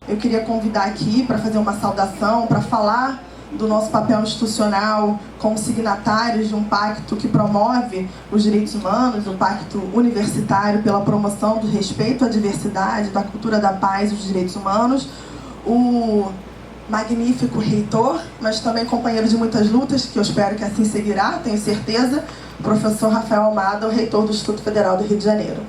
eu queria convidar aqui para fazer uma saudação, para falar do nosso papel institucional como signatários de um pacto que promove os direitos humanos, um pacto universitário pela promoção do respeito à diversidade, da cultura da paz e dos direitos humanos. O magnífico reitor, mas também companheiro de muitas lutas, que eu espero que assim seguirá, tenho certeza, o professor Rafael Almada, o reitor do Instituto Federal do Rio de Janeiro.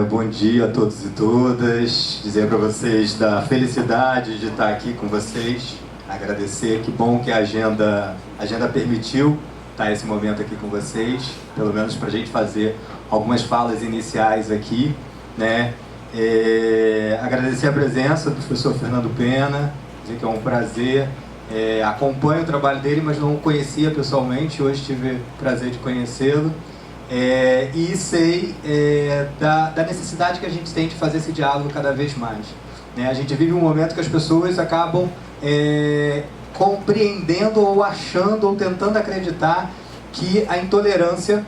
Bom dia a todos e todas. Dizer para vocês da felicidade de estar aqui com vocês. Agradecer, que bom que a agenda permitiu estar esse momento aqui com vocês, pelo menos para a gente fazer algumas falas iniciais aqui, né? Agradecer a presença do professor Fernando Pena, dizer que é um prazer. Acompanho o trabalho dele, mas não o conhecia pessoalmente. Hoje tive o prazer de conhecê-lo. E sei da necessidade que a gente tem de fazer esse diálogo cada vez mais, né? A gente vive um momento que as pessoas acabam compreendendo ou achando ou tentando acreditar que a intolerância,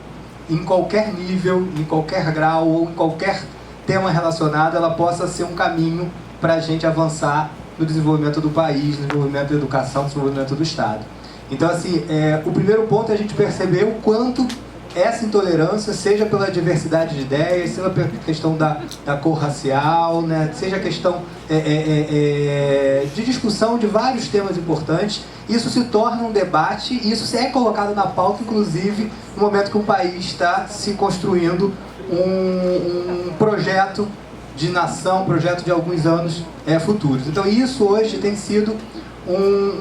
em qualquer nível, em qualquer grau ou em qualquer tema relacionado, ela possa ser um caminho para a gente avançar no desenvolvimento do país, no desenvolvimento da educação, no desenvolvimento do Estado. Então, assim, o primeiro ponto é a gente perceber o quanto essa intolerância, seja pela diversidade de ideias, seja pela questão da cor racial, né, seja a questão de discussão de vários temas importantes, isso se torna um debate e isso é colocado na pauta, inclusive, no momento que o país está se construindo um projeto de nação, um projeto de alguns anos futuros. Então isso hoje tem sido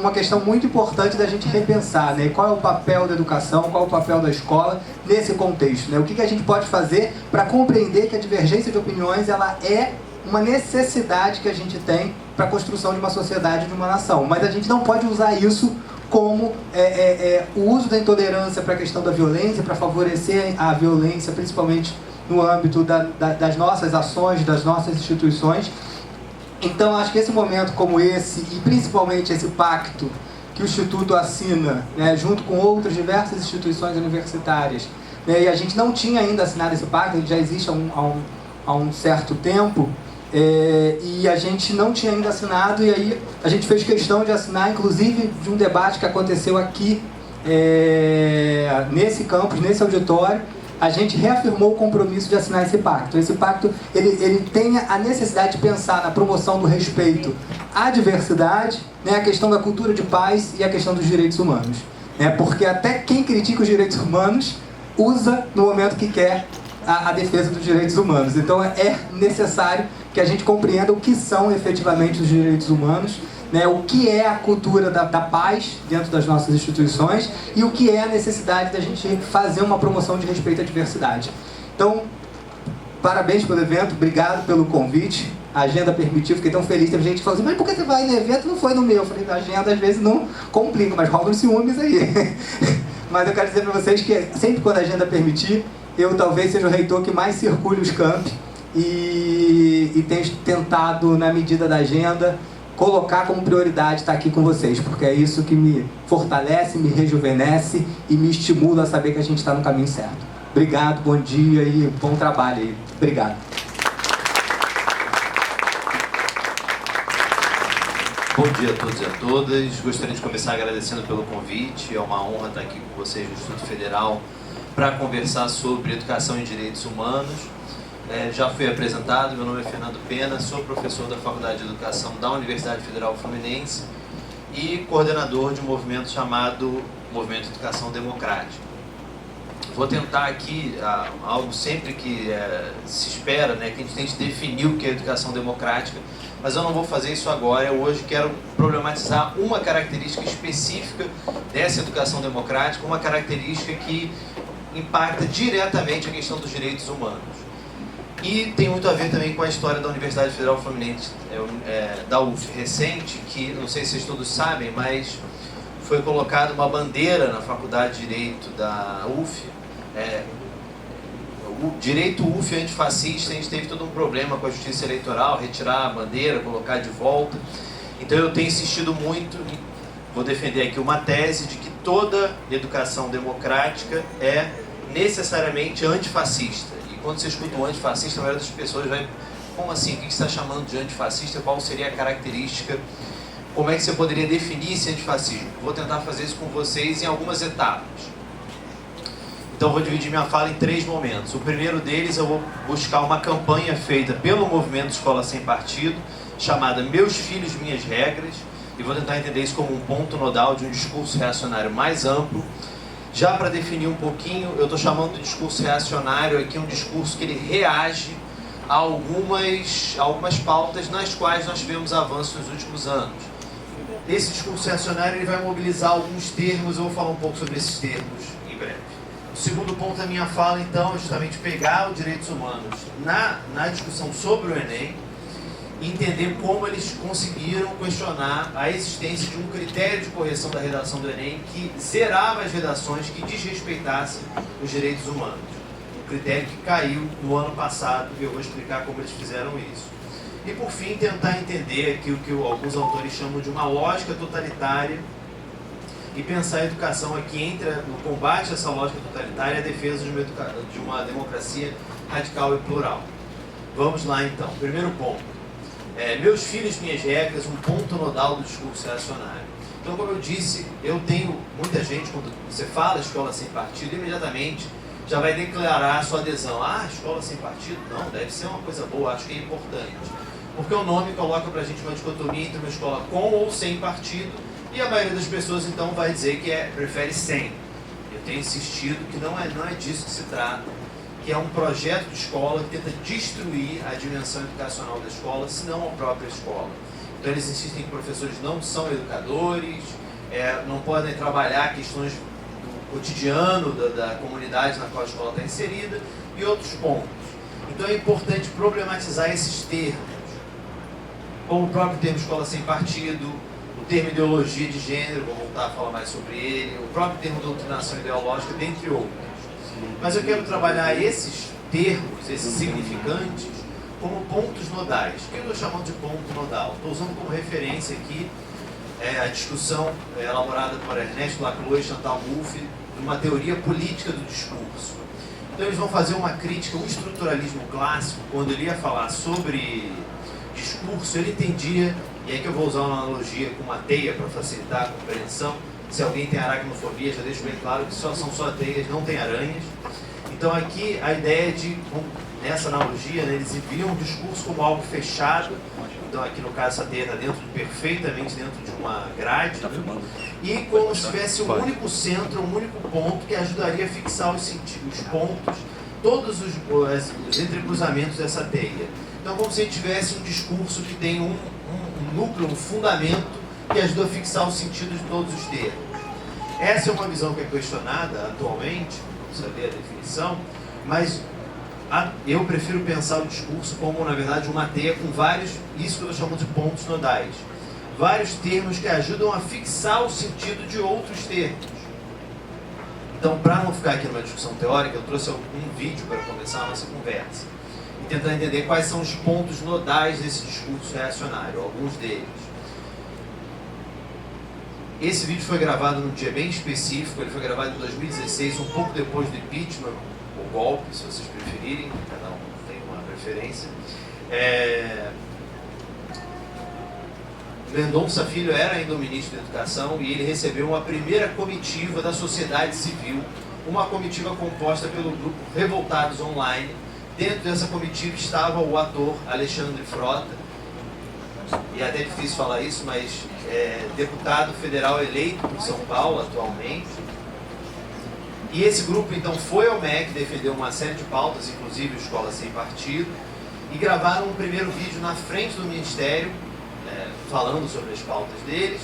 uma questão muito importante da gente repensar, né? Qual é o papel da educação, qual é o papel da escola nesse contexto, né? O que a gente pode fazer para compreender que a divergência de opiniões ela é uma necessidade que a gente tem para a construção de uma sociedade, de uma nação. Mas a gente não pode usar isso como o uso da intolerância para a questão da violência, para favorecer a violência, principalmente no âmbito das nossas ações, das nossas instituições. Então, acho que esse momento como esse, e principalmente esse pacto que o Instituto assina, né, junto com outras diversas instituições universitárias, né, e a gente não tinha ainda assinado esse pacto, ele já existe há um certo tempo, e a gente não tinha ainda assinado, e aí a gente fez questão de assinar, inclusive de um debate que aconteceu aqui, nesse campus, nesse auditório. A gente reafirmou o compromisso de assinar esse pacto. Esse pacto ele tem a necessidade de pensar na promoção do respeito à diversidade, né, a questão da cultura de paz e a questão dos direitos humanos. Né, porque até quem critica os direitos humanos usa no momento que quer a defesa dos direitos humanos. Então é necessário que a gente compreenda o que são efetivamente os direitos humanos, né, o que é a cultura da paz dentro das nossas instituições e o que é a necessidade da gente fazer uma promoção de respeito à diversidade. Então, parabéns pelo evento, obrigado pelo convite, a agenda permitiu, fiquei tão feliz. Teve gente que falou assim, mas por que você vai no evento? Não foi no meu. Eu falei, a agenda às vezes não complica, mas rola uns ciúmes aí. Mas eu quero dizer para vocês que sempre quando a agenda permitir, eu talvez seja o reitor que mais circule os campi e tenho tentado, na medida da agenda, colocar como prioridade estar aqui com vocês, porque é isso que me fortalece, me rejuvenesce e me estimula a saber que a gente está no caminho certo. Obrigado, bom dia e bom trabalho aí. Obrigado. Bom dia a todos e a todas. Gostaria de começar agradecendo pelo convite. É uma honra estar aqui com vocês no Instituto Federal para conversar sobre educação e direitos humanos. Já fui apresentado, meu nome é Fernando Pena, sou professor da Faculdade de Educação da Universidade Federal Fluminense e coordenador de um movimento chamado Movimento Educação Democrática. Vou tentar aqui algo sempre que se espera, né, que a gente tente definir o que é educação democrática, mas eu não vou fazer isso agora. Eu hoje quero problematizar uma característica específica dessa educação democrática, uma característica que impacta diretamente a questão dos direitos humanos. E tem muito a ver também com a história da Universidade Federal Fluminense, da UF, recente, que não sei se vocês todos sabem, mas foi colocada uma bandeira na Faculdade de Direito da UF, o direito UF antifascista. A gente teve todo um problema com a justiça eleitoral, retirar a bandeira, colocar de volta. Então eu tenho insistido muito em vou defender aqui uma tese de que toda educação democrática é necessariamente antifascista. E quando você escuta o antifascista, a maioria das pessoas vai... Como assim? O que você está chamando de antifascista? Qual seria a característica? Como é que você poderia definir esse antifascismo? Vou tentar fazer isso com vocês em algumas etapas. Então vou dividir minha fala em 3 momentos. O primeiro deles, eu vou buscar uma campanha feita pelo movimento Escola Sem Partido, chamada Meus Filhos, Minhas Regras, e vou tentar entender isso como um ponto nodal de um discurso reacionário mais amplo. Já para definir um pouquinho, eu estou chamando de discurso reacionário aqui um discurso que ele reage a algumas pautas nas quais nós tivemos avanços nos últimos anos. Esse discurso reacionário ele vai mobilizar alguns termos, eu vou falar um pouco sobre esses termos em breve. O segundo ponto da minha fala, então, é justamente pegar os direitos humanos na discussão sobre o Enem, e entender como eles conseguiram questionar a existência de um critério de correção da redação do Enem que zerava as redações que desrespeitassem os direitos humanos. Um critério que caiu no ano passado, e eu vou explicar como eles fizeram isso. E por fim, tentar entender aqui o que alguns autores chamam de uma lógica totalitária e pensar a educação aqui entra no combate a essa lógica totalitária e a defesa de uma democracia radical e plural. Vamos lá então. Primeiro ponto. Meus filhos, minhas regras, um ponto nodal do discurso reacionário. Então, como eu disse, eu tenho muita gente, quando você fala Escola Sem Partido, imediatamente já vai declarar a sua adesão. Escola Sem Partido? Não, deve ser uma coisa boa, acho que é importante. Porque o nome coloca pra gente uma dicotomia entre uma escola com ou sem partido, e a maioria das pessoas então vai dizer que prefere sem. Eu tenho insistido que não é disso que se trata, que é um projeto de escola que tenta destruir a dimensão educacional da escola, se não a própria escola. Então eles insistem que professores não são educadores, não podem trabalhar questões do cotidiano da comunidade na qual a escola está inserida, e outros pontos. Então é importante problematizar esses termos, como o próprio termo escola sem partido, o termo ideologia de gênero, vou voltar a falar mais sobre ele, o próprio termo doutrinação ideológica, dentre outros. Mas eu quero trabalhar esses termos, esses significantes, como pontos nodais. O que eu estou chamando de ponto nodal? Estou usando como referência aqui a discussão elaborada por Ernesto Lacroix e Chantal Mouffe de uma teoria política do discurso. Então eles vão fazer uma crítica, um estruturalismo clássico, quando ele ia falar sobre discurso, ele entendia, e aí que eu vou usar uma analogia com uma teia para facilitar a compreensão. Se alguém tem aracnofobia, já deixo bem claro que são só teias, não tem aranhas. Então aqui a ideia de, nessa analogia, eles viam o discurso como algo fechado. Então aqui no caso essa teia está perfeitamente dentro de uma grade. E como se tivesse um único centro, um único ponto que ajudaria a fixar os pontos, todos os entrecruzamentos dessa teia. Então como se tivesse um discurso que tem um núcleo, um fundamento, que ajuda a fixar o sentido de todos os termos. Essa é uma visão que é questionada atualmente, não saber a definição, mas eu prefiro pensar o discurso como, na verdade, uma teia com vários, isso que eu chamo de pontos nodais, vários termos que ajudam a fixar o sentido de outros termos. Então, para não ficar aqui numa discussão teórica, eu trouxe um vídeo para começar a nossa conversa, e tentar entender quais são os pontos nodais desse discurso reacionário, alguns deles. Esse vídeo foi gravado num dia bem específico, ele foi gravado em 2016, um pouco depois do impeachment, ou golpe, se vocês preferirem, cada um tem uma preferência. Mendonça Filho era ainda o ministro da Educação e ele recebeu uma primeira comitiva da sociedade civil, uma comitiva composta pelo grupo Revoltados Online. Dentro dessa comitiva estava o ator Alexandre Frota, e é até difícil falar isso, mas deputado federal eleito por São Paulo atualmente. E esse grupo então foi ao MEC, defendeu uma série de pautas, inclusive Escola Sem Partido, e gravaram um primeiro vídeo na frente do Ministério, falando sobre as pautas deles.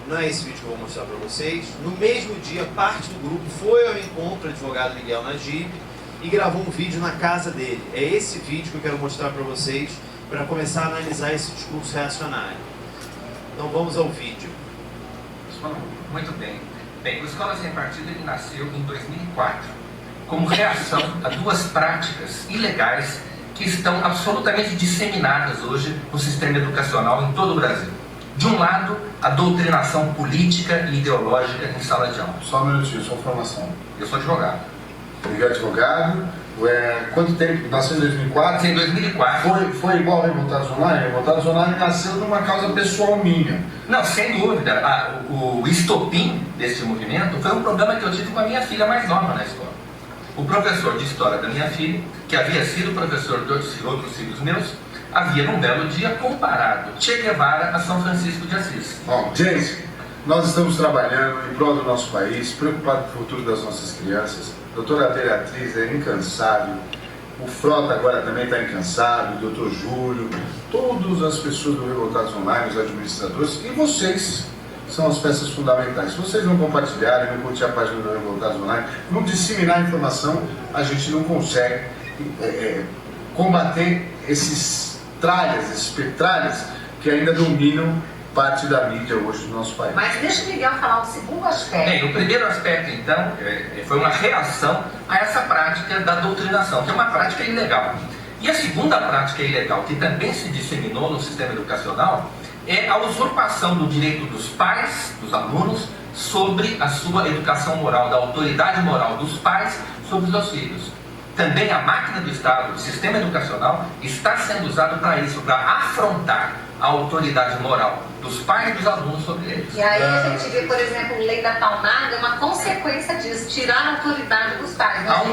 Não é esse vídeo que eu vou mostrar para vocês. No mesmo dia, parte do grupo foi ao encontro do advogado Miguel Najib e gravou um vídeo na casa dele. É esse vídeo que eu quero mostrar para vocês, para começar a analisar esse discurso reacionário. Então vamos ao vídeo. Muito bem. Bem, o Escola Sem Partido ele nasceu em 2004, como reação a duas práticas ilegais que estão absolutamente disseminadas hoje no sistema educacional em todo o Brasil. De um lado, a doutrinação política e ideológica em sala de aula. Só um minutinho, sua formação. Eu sou advogado. Ele é advogado. Quanto tempo? Nasceu em 2004? Em 2004. Foi igual ao Revoltados Online? Revoltados Online nasceu numa causa pessoal minha. Não, sem dúvida. O estopim desse movimento foi um problema que eu tive com a minha filha mais nova na escola. O professor de história da minha filha, que havia sido professor de outros filhos meus, havia num belo dia comparado Che Guevara a São Francisco de Assis. Bom, gente, nós estamos trabalhando em prol do nosso país, preocupados com o futuro das nossas crianças. A doutora Beatriz é incansável, o Frota agora também está incansável, o doutor Júlio, todas as pessoas do Revoltados Online, os administradores, e vocês são as peças fundamentais. Se vocês não compartilharem, não curtir a página do Revoltados Online, não disseminar a informação, a gente não consegue combater esses petralhas que ainda dominam parte da mídia hoje do nosso país. Mas deixa o Miguel falar o segundo aspecto. Bem, o primeiro aspecto, então, foi uma reação a essa prática da doutrinação, que é uma prática ilegal. E a segunda prática ilegal, que também se disseminou no sistema educacional, é a usurpação do direito dos pais, dos alunos, sobre a sua educação moral, da autoridade moral dos pais sobre os seus filhos. Também a máquina do Estado, o sistema educacional, está sendo usado para isso, para afrontar a autoridade moral dos pais e dos alunos sobre eles. E aí a gente vê, por exemplo, a lei da palmada, uma consequência disso, tirar a autoridade dos pais. Há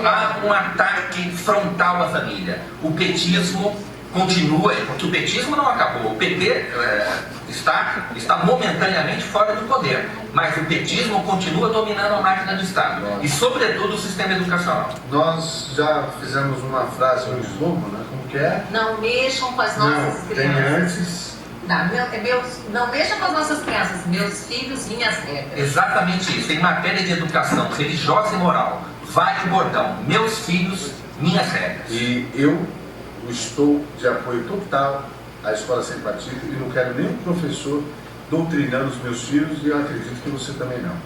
um ataque frontal à família. O petismo continua, porque o petismo não acabou. O PT está momentaneamente fora do poder, mas o petismo continua dominando a máquina do Estado e, sobretudo, o sistema educacional. Nós já fizemos uma frase, um slogan, né? Como que é? Não mexam com as nossas crianças. Tem antes. Não mexam com as nossas crianças, meus filhos, minhas regras. Exatamente isso. Em matéria de educação religiosa e moral, vale o bordão: meus filhos, minhas regras. E eu estou de apoio total à Escola Sem Partido e não quero nenhum professor doutrinando os meus filhos, e eu acredito que você também não.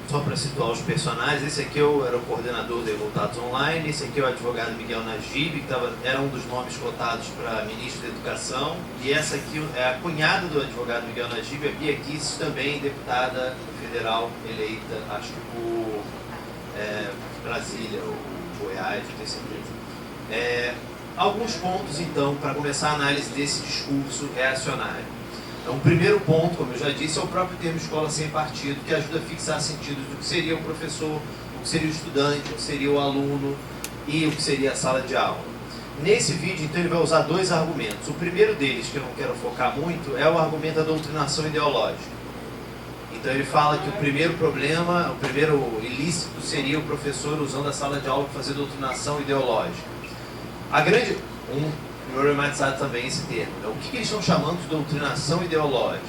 Só para situar os personagens, esse aqui era o coordenador do Revoltados Online, esse aqui é o advogado Miguel Najib, que era um dos nomes cotados para ministro da Educação, e essa aqui é a cunhada do advogado Miguel Najib, a Bia Kicis, também deputada federal eleita, acho que por Brasília ou Goiás, não tenho certeza. Alguns pontos, então, para começar a análise desse discurso reacionário. Então, o primeiro ponto, como eu já disse, é o próprio termo escola sem partido, que ajuda a fixar sentidos do que seria o professor, o que seria o estudante, o que seria o aluno e o que seria a sala de aula. Nesse vídeo, então, ele vai usar dois argumentos. O primeiro deles, que eu não quero focar muito, é o argumento da doutrinação ideológica. Então, ele fala que o primeiro problema, o primeiro ilícito seria o professor usando a sala de aula para fazer doutrinação ideológica. Problematizado também esse termo. Né? O que eles estão chamando de doutrinação ideológica?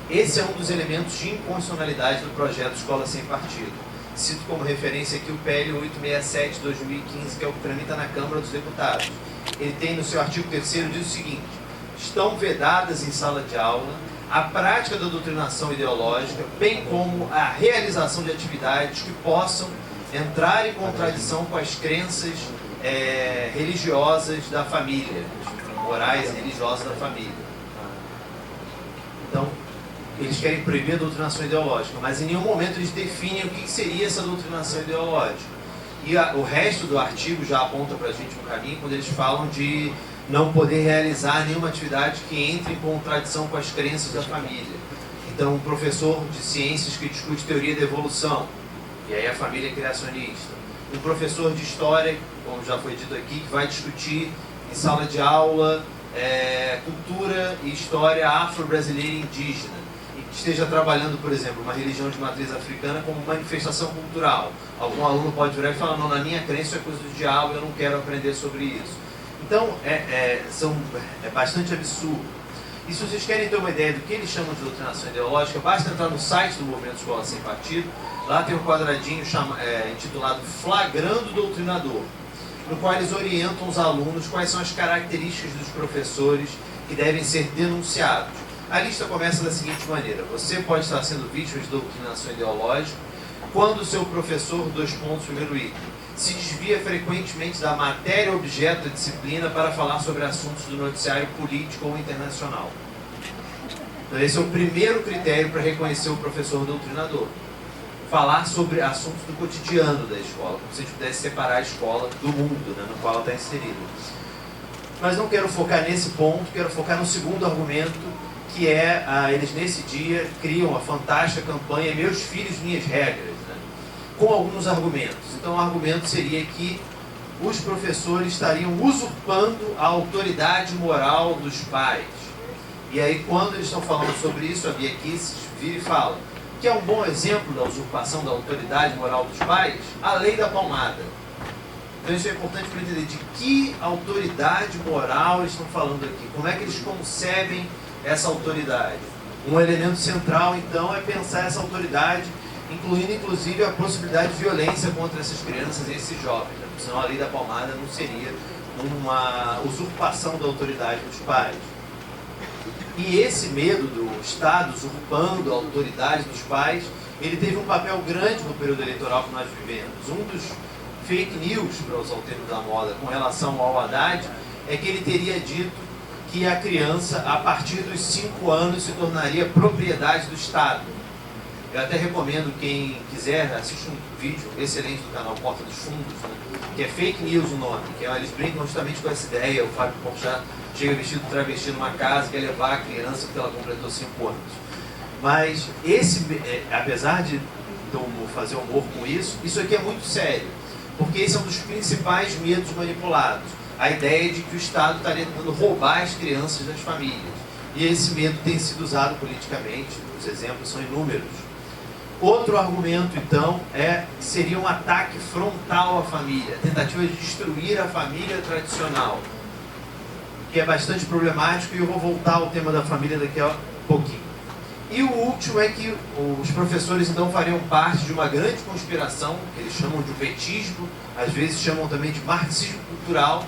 Esse é um dos elementos de inconstitucionalidade do projeto Escola Sem Partido. Cito como referência aqui o PL 867 de 2015, que é o que tramita na Câmara dos Deputados. Ele tem no seu artigo 3º, diz o seguinte: estão vedadas em sala de aula a prática da doutrinação ideológica, bem como a realização de atividades que possam entrar em contradição com as crenças religiosas da família, morais religiosas da família. Então, eles querem proibir a doutrinação ideológica, mas em nenhum momento eles definem o que seria essa doutrinação ideológica. E o resto do artigo já aponta para a gente um caminho quando eles falam de não poder realizar nenhuma atividade que entre em contradição com as crenças da família. Então, um professor de ciências que discute teoria da evolução, e aí a família é criacionista. Um professor de história, como já foi dito aqui, que vai discutir em sala de aula cultura e história afro-brasileira e indígena, e que esteja trabalhando, por exemplo, uma religião de matriz africana como manifestação cultural. Algum aluno pode virar e falar: não, na minha crença isso é coisa do diabo, eu não quero aprender sobre isso. Então, é bastante absurdo. E se vocês querem ter uma ideia do que eles chamam de doutrinação ideológica, basta entrar no site do Movimento Escola Sem Partido. Lá tem um quadradinho intitulado Flagrando o Doutrinador, no qual eles orientam os alunos quais são as características dos professores que devem ser denunciados. A lista começa da seguinte maneira: você pode estar sendo vítima de doutrinação ideológica quando o seu professor, primeiro item, se desvia frequentemente da matéria objeto da disciplina para falar sobre assuntos do noticiário político ou internacional. Então esse é o primeiro critério para reconhecer o professor doutrinador. Falar sobre assuntos do cotidiano da escola, como se a gente pudesse separar a escola do mundo, né, no qual ela está inserida. Mas não quero focar nesse ponto, quero focar no segundo argumento, que é, eles nesse dia criam a fantástica campanha Meus Filhos, Minhas Regras, né, com alguns argumentos. Então o argumento seria que os professores estariam usurpando a autoridade moral dos pais. E aí quando eles estão falando sobre isso, a Bia Kicis vira e fala que é um bom exemplo da usurpação da autoridade moral dos pais, a lei da palmada. Então isso é importante para entender de que autoridade moral eles estão falando aqui, como é que eles concebem essa autoridade. Um elemento central, então, é pensar essa autoridade, incluindo, inclusive, a possibilidade de violência contra essas crianças e esses jovens, né? Senão a lei da palmada não seria uma usurpação da autoridade dos pais. E esse medo do Estado usurpando a autoridade dos pais, ele teve um papel grande no período eleitoral que nós vivemos. Um dos fake news, para usar o termo da moda, com relação ao Haddad, é que ele teria dito que a criança, a partir dos 5 anos, se tornaria propriedade do Estado. Eu até recomendo quem quiser assistir um vídeo excelente do canal Porta dos Fundos, né, que é Fake News o nome, que eles brincam justamente com essa ideia. O Fábio Porchat chega vestido travesti numa casa, quer levar a criança porque ela completou 5 anos. Mas apesar de eu fazer humor com isso aqui é muito sério, porque esse é um dos principais medos manipulados. A ideia de que o Estado estaria tentando roubar as crianças das famílias. E esse medo tem sido usado politicamente, os exemplos são inúmeros. Outro argumento, então, seria um ataque frontal à família, tentativa de destruir a família tradicional, que é bastante problemático, e eu vou voltar ao tema da família daqui a pouquinho. E o último é que os professores, então, fariam parte de uma grande conspiração, que eles chamam de petismo, às vezes chamam também de marxismo cultural,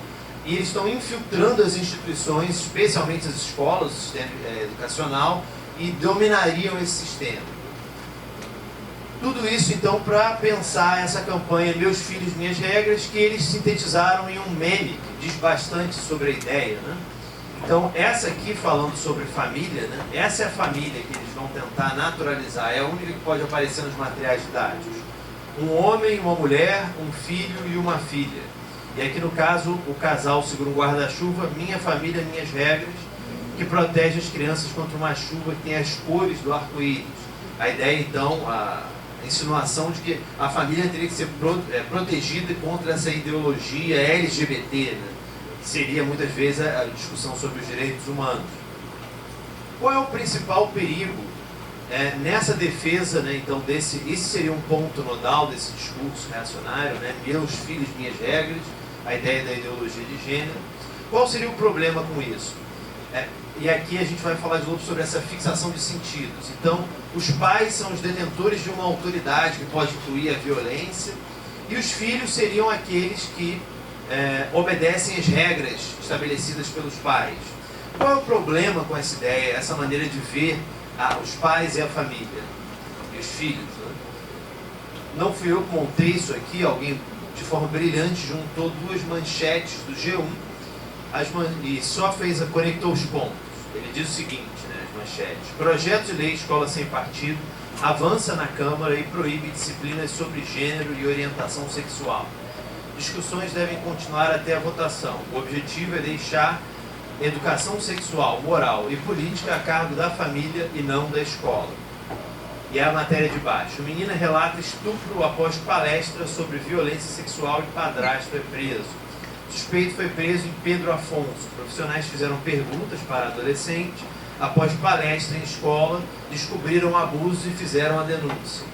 e eles estão infiltrando as instituições, especialmente as escolas, o sistema educacional, e dominariam esse sistema. Tudo isso, então, para pensar essa campanha Meus Filhos, Minhas Regras, que eles sintetizaram em um meme que diz bastante sobre a ideia, né? Então, essa aqui, falando sobre família, né? Essa é a família que eles vão tentar naturalizar, é a única que pode aparecer nos materiais didáticos. Um homem, uma mulher, um filho e uma filha. E aqui, no caso, o casal segura um guarda-chuva, Minha Família, Minhas Regras, que protege as crianças contra uma chuva que tem as cores do arco-íris. A ideia, então, a insinuação de que a família teria que ser protegida contra essa ideologia LGBT, né? Que seria muitas vezes a discussão sobre os direitos humanos. Qual é o principal perigo nessa defesa, né? Então, esse seria um ponto nodal desse discurso reacionário, né? Meus filhos, minhas regras, a ideia da ideologia de gênero. Qual seria o problema com isso? E aqui a gente vai falar de novo sobre essa fixação de sentidos. Então, os pais são os detentores de uma autoridade que pode incluir a violência, e os filhos seriam aqueles que obedecem às regras estabelecidas pelos pais. Qual é o problema com essa ideia, essa maneira de ver os pais e a família? E os filhos, né? Não fui eu que montei isso aqui, alguém de forma brilhante juntou 2 manchetes do G1 e só conectou os pontos. Ele diz o seguinte, né, as manchetes: projeto de lei Escola Sem Partido avança na Câmara e proíbe disciplinas sobre gênero e orientação sexual. Discussões devem continuar até a votação. O objetivo é deixar educação sexual, moral e política a cargo da família e não da escola. E a matéria de baixo: menina relata estupro após palestra sobre violência sexual e padrasto é preso. Suspeito foi preso em Pedro Afonso. Profissionais fizeram perguntas para adolescente. Após palestra em escola, descobriram abuso e fizeram a denúncia.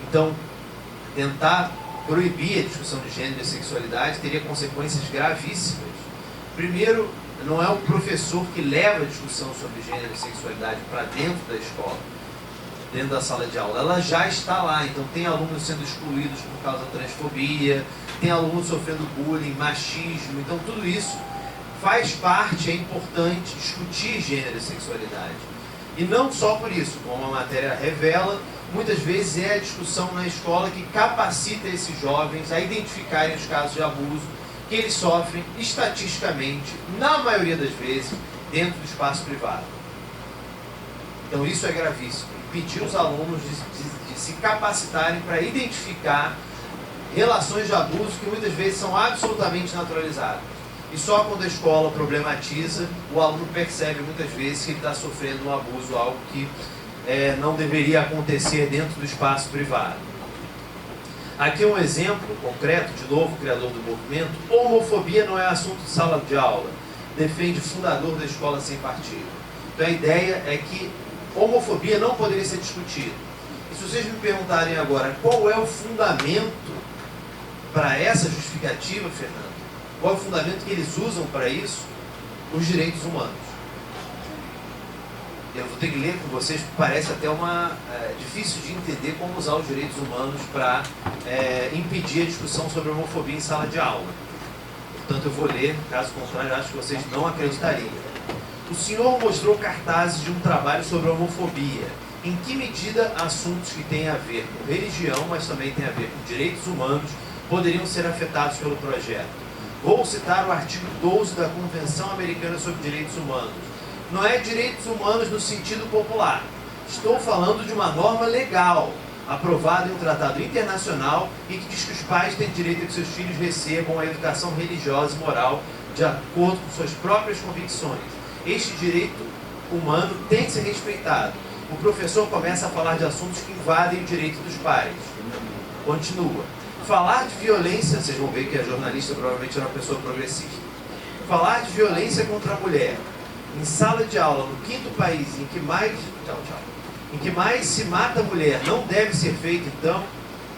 Então, tentar proibir a discussão de gênero e sexualidade teria consequências gravíssimas. Primeiro, não é o professor que leva a discussão sobre gênero e sexualidade para dentro da escola, dentro da sala de aula. Ela já está lá, então tem alunos sendo excluídos por causa da transfobia, tem alunos sofrendo bullying, machismo, então tudo isso faz parte, é importante discutir gênero e sexualidade. E não só por isso, como a matéria revela, muitas vezes é a discussão na escola que capacita esses jovens a identificarem os casos de abuso que eles sofrem estatisticamente, na maioria das vezes, dentro do espaço privado. Então isso é gravíssimo. Impedir os alunos de se capacitarem para identificar relações de abuso que muitas vezes são absolutamente naturalizadas. E só quando a escola problematiza, o aluno percebe muitas vezes que ele está sofrendo um abuso, algo que não deveria acontecer dentro do espaço privado. Aqui um exemplo concreto, de novo, criador do movimento: homofobia não é assunto de sala de aula, defende o fundador da Escola Sem Partido. Então a ideia é que homofobia não poderia ser discutida. E se vocês me perguntarem agora qual é o fundamento para essa justificativa, Fernando, qual é o fundamento que eles usam para isso? Os direitos humanos. Eu vou ter que ler com vocês, porque parece até difícil de entender como usar os direitos humanos para impedir a discussão sobre homofobia em sala de aula. Portanto, eu vou ler, caso contrário, eu acho que vocês não acreditariam. O senhor mostrou cartazes de um trabalho sobre homofobia. Em que medida assuntos que têm a ver com religião, mas também têm a ver com direitos humanos, poderiam ser afetados pelo projeto? Vou citar o artigo 12 da Convenção Americana sobre Direitos Humanos. Não é direitos humanos no sentido popular. Estou falando de uma norma legal, aprovada em um tratado internacional e que diz que os pais têm direito a que seus filhos recebam a educação religiosa e moral de acordo com suas próprias convicções. Este direito humano tem que ser respeitado. O professor começa a falar de assuntos que invadem o direito dos pais. Continua. Falar de violência, vocês vão ver que a jornalista provavelmente era uma pessoa progressista. Falar de violência contra a mulher em sala de aula, no quinto país em que mais se mata a mulher, não deve ser feito. Então,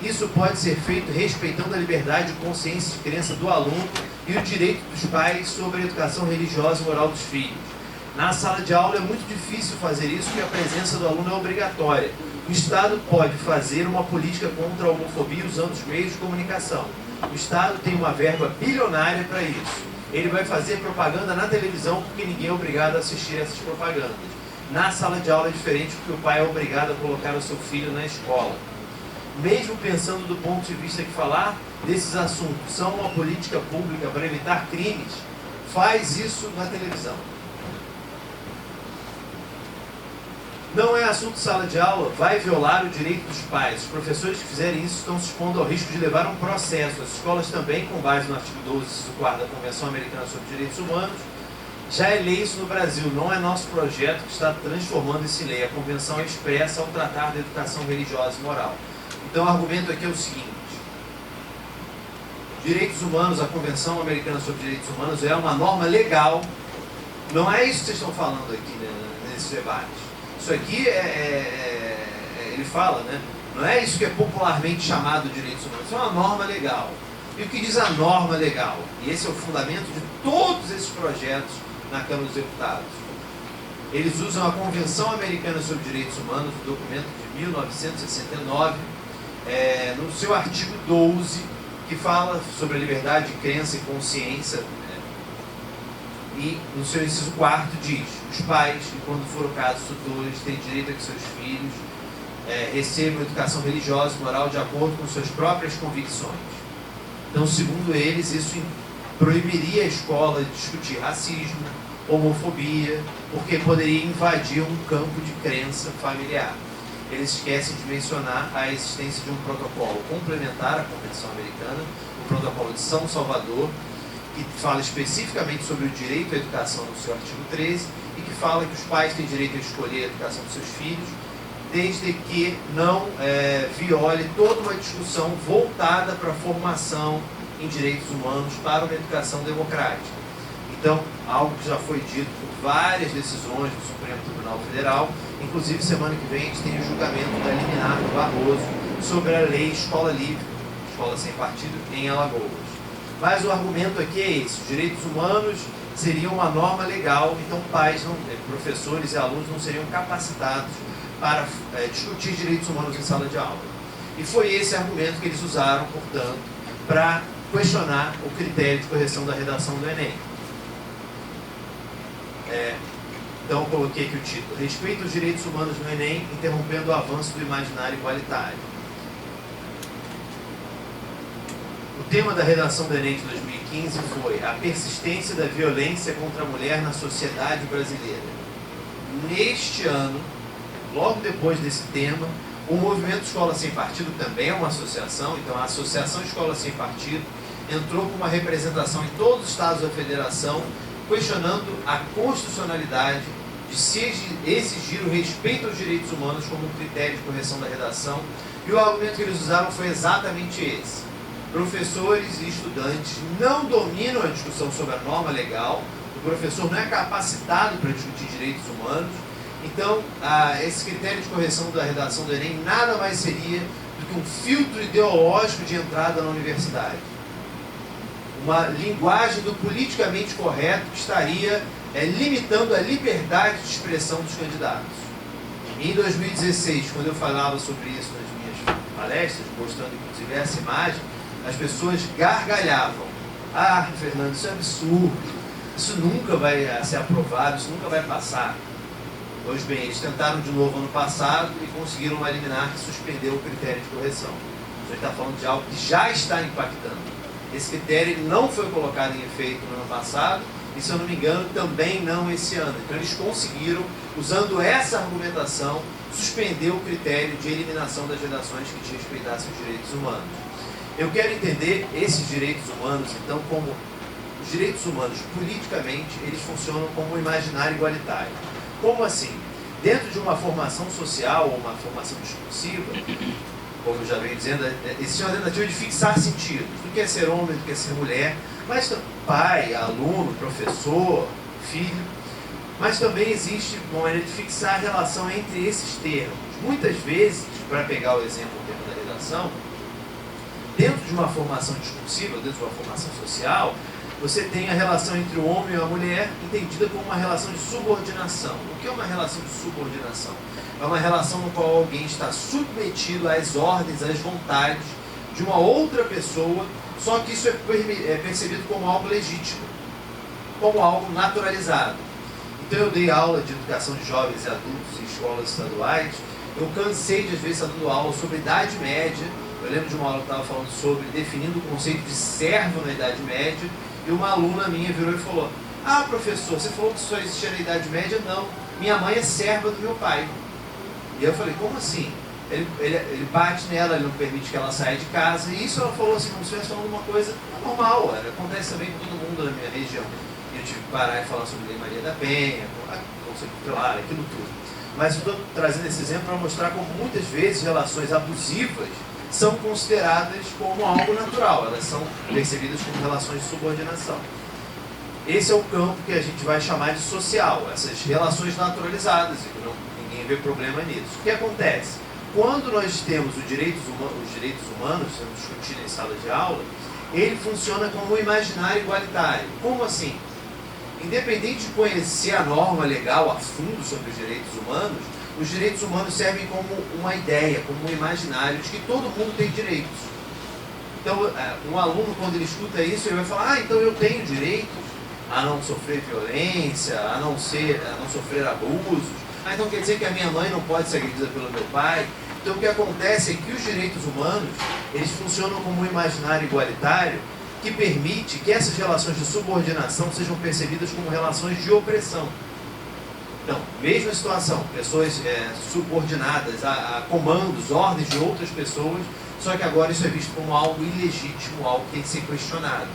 isso pode ser feito respeitando a liberdade de consciência e crença do aluno e o direito dos pais sobre a educação religiosa e moral dos filhos. Na sala de aula é muito difícil fazer isso porque a presença do aluno é obrigatória. O Estado pode fazer uma política contra a homofobia usando os meios de comunicação. O Estado tem uma verba bilionária para isso. Ele vai fazer propaganda na televisão porque ninguém é obrigado a assistir essas propagandas. Na sala de aula é diferente porque o pai é obrigado a colocar o seu filho na escola. Mesmo pensando do ponto de vista que falar desses assuntos são uma política pública para evitar crimes, faz isso na televisão. Não é assunto de sala de aula, vai violar o direito dos pais. Os professores que fizerem isso estão se expondo ao risco de levar um processo. As escolas também, com base no artigo 12, inciso 4 da Convenção Americana sobre Direitos Humanos, já é lei isso no Brasil. Não é nosso projeto que está transformando isso em lei. A Convenção é expressa ao tratar da educação religiosa e moral. Então o argumento aqui é o seguinte: direitos humanos, a Convenção Americana sobre Direitos Humanos é uma norma legal. Não é isso que vocês estão falando aqui, né, nesses debates. Isso aqui ele fala, né? Não é isso que é popularmente chamado de direitos humanos, isso é uma norma legal. E o que diz a norma legal? E esse é o fundamento de todos esses projetos na Câmara dos Deputados. Eles usam a Convenção Americana sobre Direitos Humanos, o documento de 1969, no seu artigo 12, que fala sobre a liberdade de crença e consciência. E no seu inciso 4 diz: os pais, e quando for o caso, tutores, têm direito a que seus filhos recebam educação religiosa e moral de acordo com suas próprias convicções. Então, segundo eles, isso proibiria a escola de discutir racismo, homofobia, porque poderia invadir um campo de crença familiar. Eles esquecem de mencionar a existência de um protocolo complementar à Convenção Americana, o Protocolo de São Salvador, que fala especificamente sobre o direito à educação no seu artigo 13 e que fala que os pais têm direito a escolher a educação dos seus filhos, desde que não viole toda uma discussão voltada para a formação em direitos humanos para uma educação democrática. Então, algo que já foi dito por várias decisões do Supremo Tribunal Federal, inclusive semana que vem a gente tem o julgamento da liminar do Barroso sobre a lei Escola Livre, Escola Sem Partido, em Alagoas. Mas o argumento aqui é esse: os direitos humanos seriam uma norma legal, então pais, professores e alunos não seriam capacitados para discutir direitos humanos em sala de aula. E foi esse argumento que eles usaram, portanto, para questionar o critério de correção da redação do Enem. Então eu coloquei aqui o título: Respeito aos direitos humanos no Enem, interrompendo o avanço do imaginário igualitário. O tema da redação do Enem de 2015 foi a persistência da violência contra a mulher na sociedade brasileira. Neste ano, Logo depois desse tema, o Movimento Escola Sem Partido também é uma associação, então a Associação Escola Sem Partido entrou com uma representação em todos os estados da federação, questionando a constitucionalidade de se exigir o respeito aos direitos humanos como critério de correção da redação, e o argumento que eles usaram foi exatamente esse. Professores e estudantes não dominam a discussão sobre a norma legal, o professor não é capacitado para discutir direitos humanos, então esse critério de correção da redação do Enem nada mais seria do que um filtro ideológico de entrada na universidade. Uma linguagem do politicamente correto que estaria limitando a liberdade de expressão dos candidatos. Em 2016, quando eu falava sobre isso nas minhas palestras, mostrando inclusive essa imagem, as pessoas gargalhavam. Ah, Fernando, isso é absurdo, isso nunca vai ser aprovado, isso nunca vai passar. Pois bem, eles tentaram de novo ano passado e conseguiram uma liminar que suspendeu o critério de correção. A gente está falando de algo que já está impactando. Esse critério não foi colocado em efeito no ano passado e, se eu não me engano, também não esse ano. Então eles conseguiram, usando essa argumentação, suspender o critério de eliminação das redações que desrespeitassem os direitos humanos. Eu quero entender esses direitos humanos, então, como os direitos humanos, politicamente, eles funcionam como um imaginário igualitário. Como assim? Dentro de uma formação social ou uma formação discursiva, como eu já venho dizendo, existe uma tentativa de fixar sentidos. Do que é ser homem, do que é ser mulher, mas pai, aluno, professor, filho. Mas também existe uma maneira de fixar a relação entre esses termos. Muitas vezes, para pegar o exemplo do termo da redação, dentro de uma formação discursiva, dentro de uma formação social, você tem a relação entre o homem e a mulher entendida como uma relação de subordinação. O que é uma relação de subordinação? É uma relação no qual alguém está submetido às ordens, às vontades de uma outra pessoa, só que isso é percebido como algo legítimo, como algo naturalizado. Então eu dei aula de educação de jovens e adultos em escolas estaduais, eu cansei de às vezes estar dando aula sobre Idade Média. Eu lembro de uma aula que estava falando sobre definindo o conceito de servo na Idade Média, e uma aluna minha virou e falou: ah, professor, você falou que só existia na Idade Média? Não, minha mãe é serva do meu pai. E eu falei: como assim? Ele bate nela, ele não permite que ela saia de casa. E isso ela falou assim, como se estivesse falando uma coisa normal. Acontece também com todo mundo na minha região. E eu tive que parar e falar sobre Lei Maria da Penha, Conselho Tutelar, aquilo tudo. Mas eu estou trazendo esse exemplo para mostrar como muitas vezes relações abusivas são consideradas como algo natural. Elas são percebidas como relações de subordinação. Esse é o campo que a gente vai chamar de social, essas relações naturalizadas, e ninguém vê problema nisso. O que acontece? Quando nós temos os direitos humanos sendo discutidos em sala de aula, ele funciona como um imaginário igualitário. Como assim? Independente de conhecer a norma legal a fundo sobre os direitos humanos servem como uma ideia, como um imaginário de que todo mundo tem direitos. Então, um aluno, quando ele escuta isso, ele vai falar: ah, então eu tenho direito a não sofrer violência, a não sofrer abusos. Ah, então quer dizer que a minha mãe não pode ser agredida pelo meu pai? Então o que acontece é que os direitos humanos, eles funcionam como um imaginário igualitário que permite que essas relações de subordinação sejam percebidas como relações de opressão. Então, mesma situação, pessoas subordinadas a comandos, ordens de outras pessoas, só que agora isso é visto como algo ilegítimo, algo que tem que ser questionado.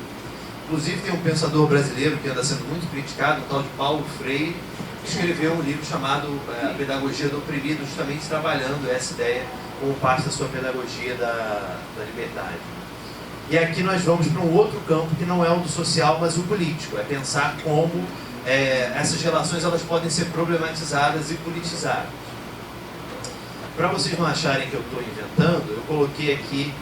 Inclusive tem um pensador brasileiro que anda sendo muito criticado, um tal de Paulo Freire, que escreveu um livro chamado A Pedagogia do Oprimido, justamente trabalhando essa ideia como parte da sua pedagogia da liberdade. E aqui nós vamos para um outro campo que não é o do social, mas o político. É pensar como essas relações elas podem ser problematizadas e politizadas. Para vocês não acharem que eu estou inventando, eu coloquei aqui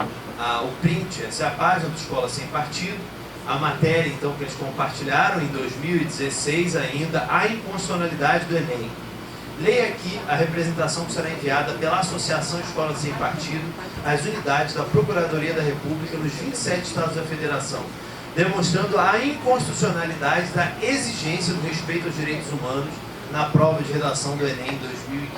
o print, essa é a página do Escola Sem Partido, a matéria então que eles compartilharam em 2016 ainda, a inconstitucionalidade do Enem. Leia aqui a representação que será enviada pela Associação Escola Sem Partido às unidades da Procuradoria da República nos 27 estados da Federação, demonstrando a inconstitucionalidade da exigência do respeito aos direitos humanos na prova de redação do Enem em 2015.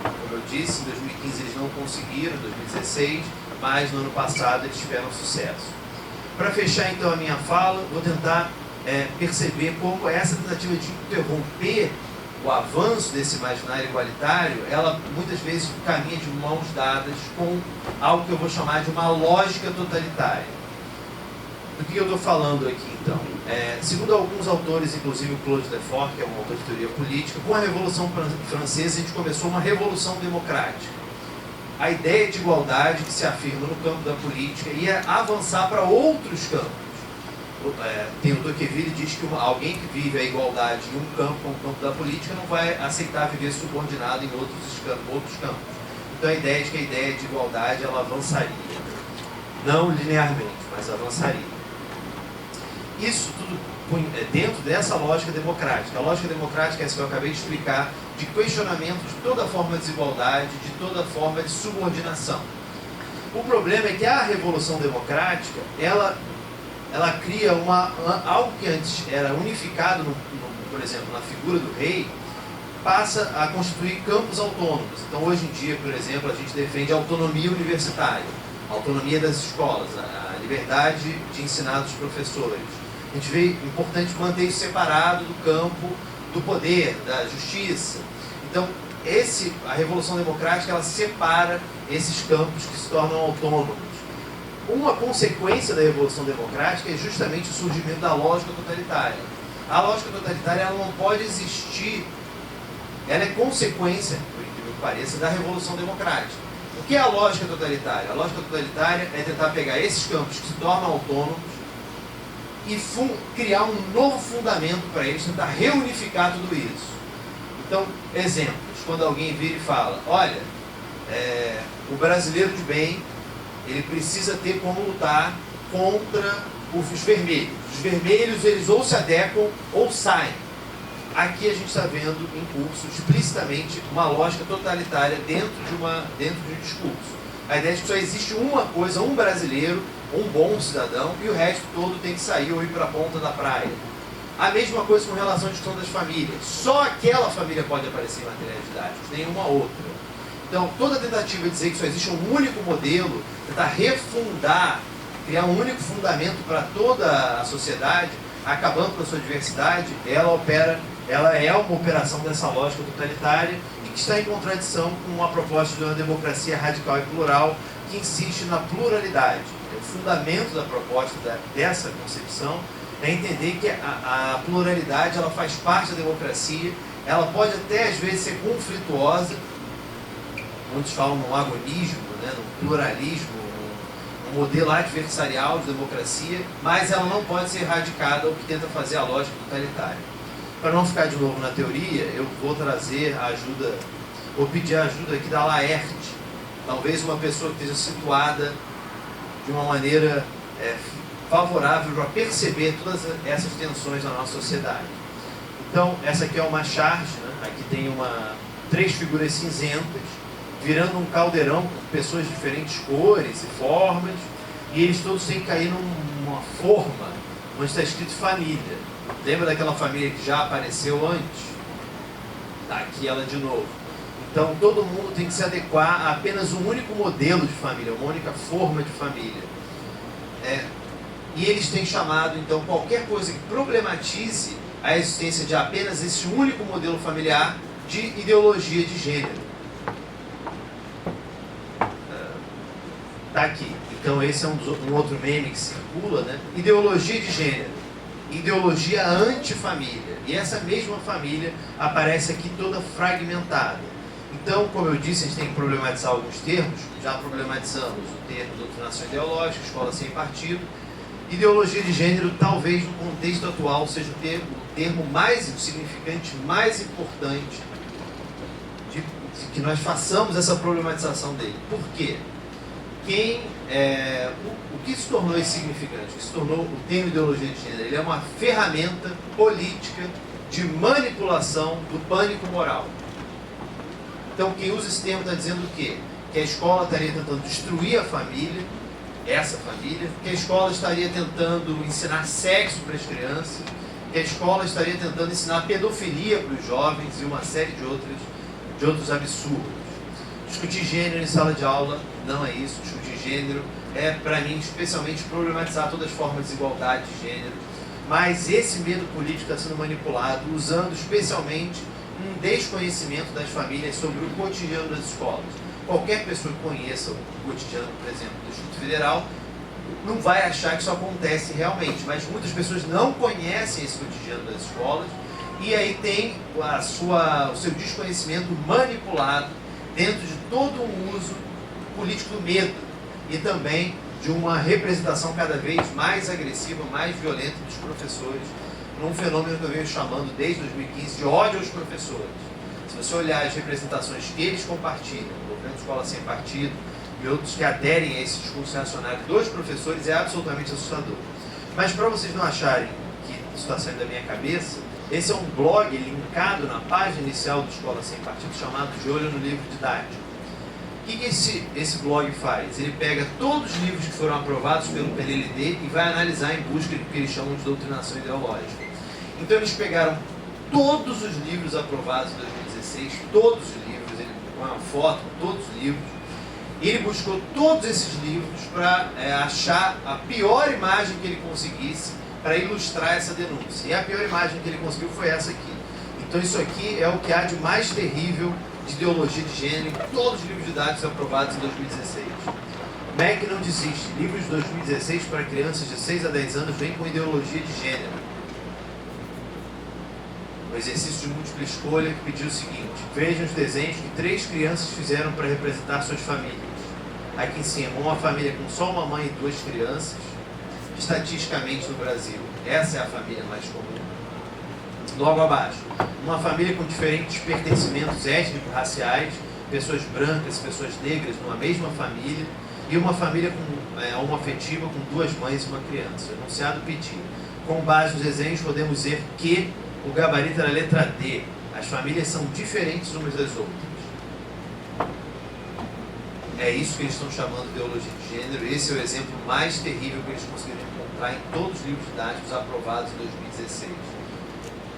Como eu disse, em 2015 eles não conseguiram, em 2016, mas no ano passado eles tiveram sucesso. Para fechar então a minha fala, vou tentar perceber como essa tentativa de interromper o avanço desse imaginário igualitário, ela muitas vezes caminha de mãos dadas com algo que eu vou chamar de uma lógica totalitária. Do que eu estou falando aqui, então? Segundo alguns autores, inclusive o Claude Lefort, que é um autor de teoria política, com a Revolução Francesa a gente começou uma revolução democrática. A ideia de igualdade que se afirma no campo da política ia avançar para outros campos. Tem o Tocqueville diz que alguém que vive a igualdade em um campo, como o campo da política, não vai aceitar viver subordinado em outros campos. Então a ideia de que a ideia de igualdade ela avançaria, não linearmente, mas avançaria. Isso tudo dentro dessa lógica democrática. A lógica democrática é essa que eu acabei de explicar, de questionamento de toda forma de desigualdade, de toda forma de subordinação. O problema é que a Revolução Democrática, ela cria algo que antes era unificado, por exemplo, na figura do rei, passa a constituir campos autônomos. Então, hoje em dia, por exemplo, a gente defende a autonomia universitária, a autonomia das escolas, a liberdade de ensinar dos professores. A gente vê importante manter isso separado do campo do poder, da justiça. Então, a Revolução Democrática, ela separa esses campos que se tornam autônomos. Uma consequência da Revolução Democrática é justamente o surgimento da lógica totalitária. A lógica totalitária ela não pode existir, ela é consequência, por incrível que pareça, da Revolução Democrática. O que é a lógica totalitária? A lógica totalitária é tentar pegar esses campos que se tornam autônomos e criar um novo fundamento para eles, tentar reunificar tudo isso. Então, exemplos, quando alguém vira e fala, olha, o brasileiro de bem, ele precisa ter como lutar contra os vermelhos. Os vermelhos, eles ou se adequam ou saem. Aqui a gente está vendo em curso explicitamente uma lógica totalitária dentro de um discurso. A ideia é que só existe uma coisa, um brasileiro, um bom cidadão, e o resto todo tem que sair ou ir para a ponta da praia. A mesma coisa com relação à questão das famílias. Só aquela família pode aparecer em materiais didáticos, nenhuma outra. Então, toda tentativa de dizer que só existe um único modelo, tentar refundar, criar um único fundamento para toda a sociedade, acabando com a sua diversidade, ela é uma operação dessa lógica totalitária e que está em contradição com a proposta de uma democracia radical e plural que insiste na pluralidade. O fundamento da proposta dessa concepção é entender que a pluralidade ela faz parte da democracia, ela pode até às vezes ser conflituosa, muitos falam no agonismo, né, no pluralismo, um modelo adversarial de democracia, mas ela não pode ser erradicada, o que tenta fazer a lógica totalitária. Para não ficar de novo na teoria, eu vou trazer vou pedir a ajuda aqui da Laerte, talvez uma pessoa que esteja situada de uma maneira favorável para perceber todas essas tensões na nossa sociedade. Então, essa aqui é uma charge, né? Aqui tem 3 figuras cinzentas, virando um caldeirão com pessoas de diferentes cores e formas, e eles todos têm que cair numa forma onde está escrito família. Lembra daquela família que já apareceu antes? Tá aqui ela de novo. Então todo mundo tem que se adequar a apenas um único modelo de família, uma única forma de família. E eles têm chamado então qualquer coisa que problematize a existência de apenas esse único modelo familiar de ideologia de gênero. Tá aqui. Então esse é um outro meme que circula, né? Ideologia de gênero, ideologia antifamília. E essa mesma família aparece aqui toda fragmentada. Então, como eu disse, a gente tem que problematizar alguns termos. Já problematizamos o termo doutrinação ideológica, escola sem partido. Ideologia de gênero, talvez no contexto atual, seja o termo mais significante, mais importante de que nós façamos essa problematização dele. Por quê? O que se tornou insignificante? O que se tornou o termo ideologia de gênero? Ele é uma ferramenta política de manipulação do pânico moral. Então, quem usa esse termo está dizendo o quê? Que a escola estaria tentando destruir a família, essa família, que a escola estaria tentando ensinar sexo para as crianças, que a escola estaria tentando ensinar pedofilia para os jovens e uma série de outros absurdos. Discutir gênero em sala de aula não é isso. Discutir gênero é, para mim, especialmente problematizar todas as formas de desigualdade de gênero. Mas esse medo político está sendo manipulado, usando especialmente um desconhecimento das famílias sobre o cotidiano das escolas. Qualquer pessoa que conheça o cotidiano, por exemplo, do Instituto Federal, não vai achar que isso acontece realmente, mas muitas pessoas não conhecem esse cotidiano das escolas e aí tem o seu desconhecimento manipulado dentro de todo um uso político do medo e também de uma representação cada vez mais agressiva, mais violenta dos professores, num fenômeno que eu venho chamando desde 2015 de ódio aos professores. Se você olhar as representações que eles compartilham, o Movimento Escola Sem Partido e outros que aderem a esse discurso reacionário dos professores, é absolutamente assustador. Mas para vocês não acharem que isso está saindo da minha cabeça, esse é um blog linkado na página inicial do Escola Sem Partido, chamado De Olho no Livro Didático. O que esse blog faz? Ele pega todos os livros que foram aprovados pelo PLLD e vai analisar em busca do que eles chamam de doutrinação ideológica. Então eles pegaram todos os livros aprovados em 2016, todos os livros, ele com uma foto com todos os livros, e ele buscou todos esses livros para achar a pior imagem que ele conseguisse para ilustrar essa denúncia. E a pior imagem que ele conseguiu foi essa aqui. Então isso aqui é o que há de mais terrível de ideologia de gênero em todos os livros didáticos aprovados em 2016. MEC não desiste. Livros de 2016 para crianças de 6 a 10 anos vêm com ideologia de gênero. O exercício de múltipla escolha que pediu o seguinte: vejam os desenhos que 3 crianças fizeram para representar suas famílias. Aqui em cima, uma família com só uma mãe e 2 crianças, estatisticamente no Brasil, essa é a família mais comum. Logo abaixo, uma família com diferentes pertencimentos étnico-raciais, pessoas brancas, pessoas negras numa mesma família, e uma família homoafetiva com 2 mães e uma criança. Enunciado pedido. Com base nos desenhos, podemos dizer que o gabarito era a letra D. As famílias são diferentes umas das outras. É isso que eles estão chamando de ideologia de gênero. Esse é o exemplo mais terrível que eles conseguiram encontrar em todos os livros didáticos aprovados em 2016.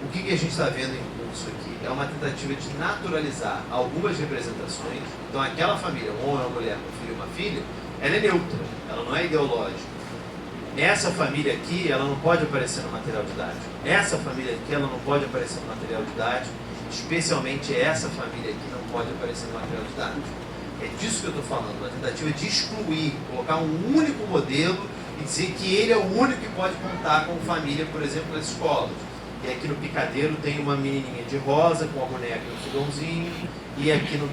O que a gente está vendo em curso aqui? É uma tentativa de naturalizar algumas representações. Então aquela família, um homem, uma mulher, um filho e uma filha, ela é neutra, ela não é ideológica. Essa família aqui, ela não pode aparecer no material didático. Essa família aqui, ela não pode aparecer no material didático. Especialmente essa família aqui não pode aparecer no material didático. É disso que eu estou falando, uma tentativa de excluir, colocar um único modelo e dizer que ele é o único que pode contar com família, por exemplo, nas escolas. E aqui no picadeiro tem uma menininha de rosa com a boneca e um fogãozinho, e aqui no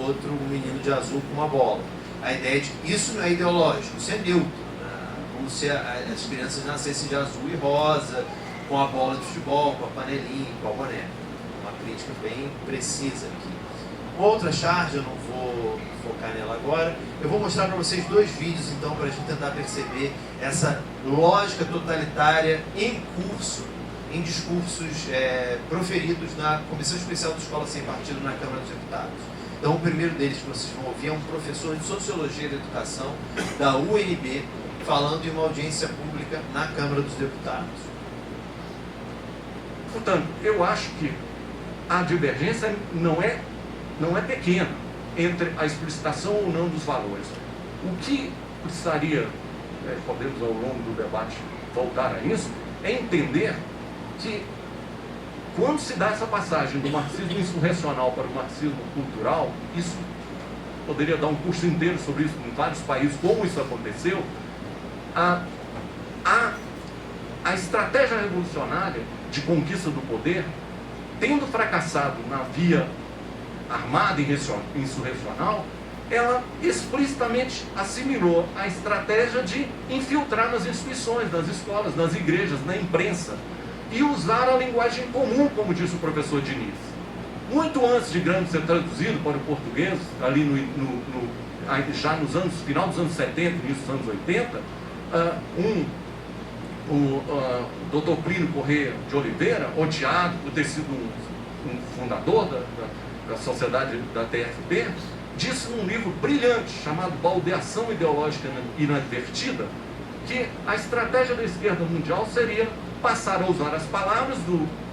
outro um menino de azul com uma bola. A ideia é de que isso não é ideológico, isso é neutro, né? Como se as crianças nascessem de azul e rosa, com a bola de futebol, com a panelinha, com a boneca. Uma crítica bem precisa aqui. Outra charge, eu não vou focar nela agora, eu vou mostrar para vocês 2 vídeos então para a gente tentar perceber essa lógica totalitária em curso em discursos proferidos na Comissão Especial de Escola Sem Partido na Câmara dos Deputados. Então, o primeiro deles que vocês vão ouvir é um professor de Sociologia da Educação da UNB, falando em uma audiência pública na Câmara dos Deputados. Portanto, eu acho que a divergência não é pequena entre a explicitação ou não dos valores. O que precisaria, podemos ao longo do debate voltar a isso, é entender que quando se dá essa passagem do marxismo insurrecional para o marxismo cultural, isso poderia dar um curso inteiro sobre isso em vários países, como isso aconteceu, a estratégia revolucionária de conquista do poder, tendo fracassado na via armada e insurrecional, ela explicitamente assimilou a estratégia de infiltrar nas instituições, nas escolas, nas igrejas, na imprensa, e usar a linguagem comum, como disse o professor Diniz. Muito antes de Gramsci ser traduzido para o português, ali já nos final dos anos 70, início dos anos 80, o Dr. Plínio Corrêa de Oliveira, odiado por ter sido um fundador da sociedade da TFB, disse num livro brilhante chamado Baldeação Ideológica Inadvertida, que a estratégia da esquerda mundial seria passar a usar as palavras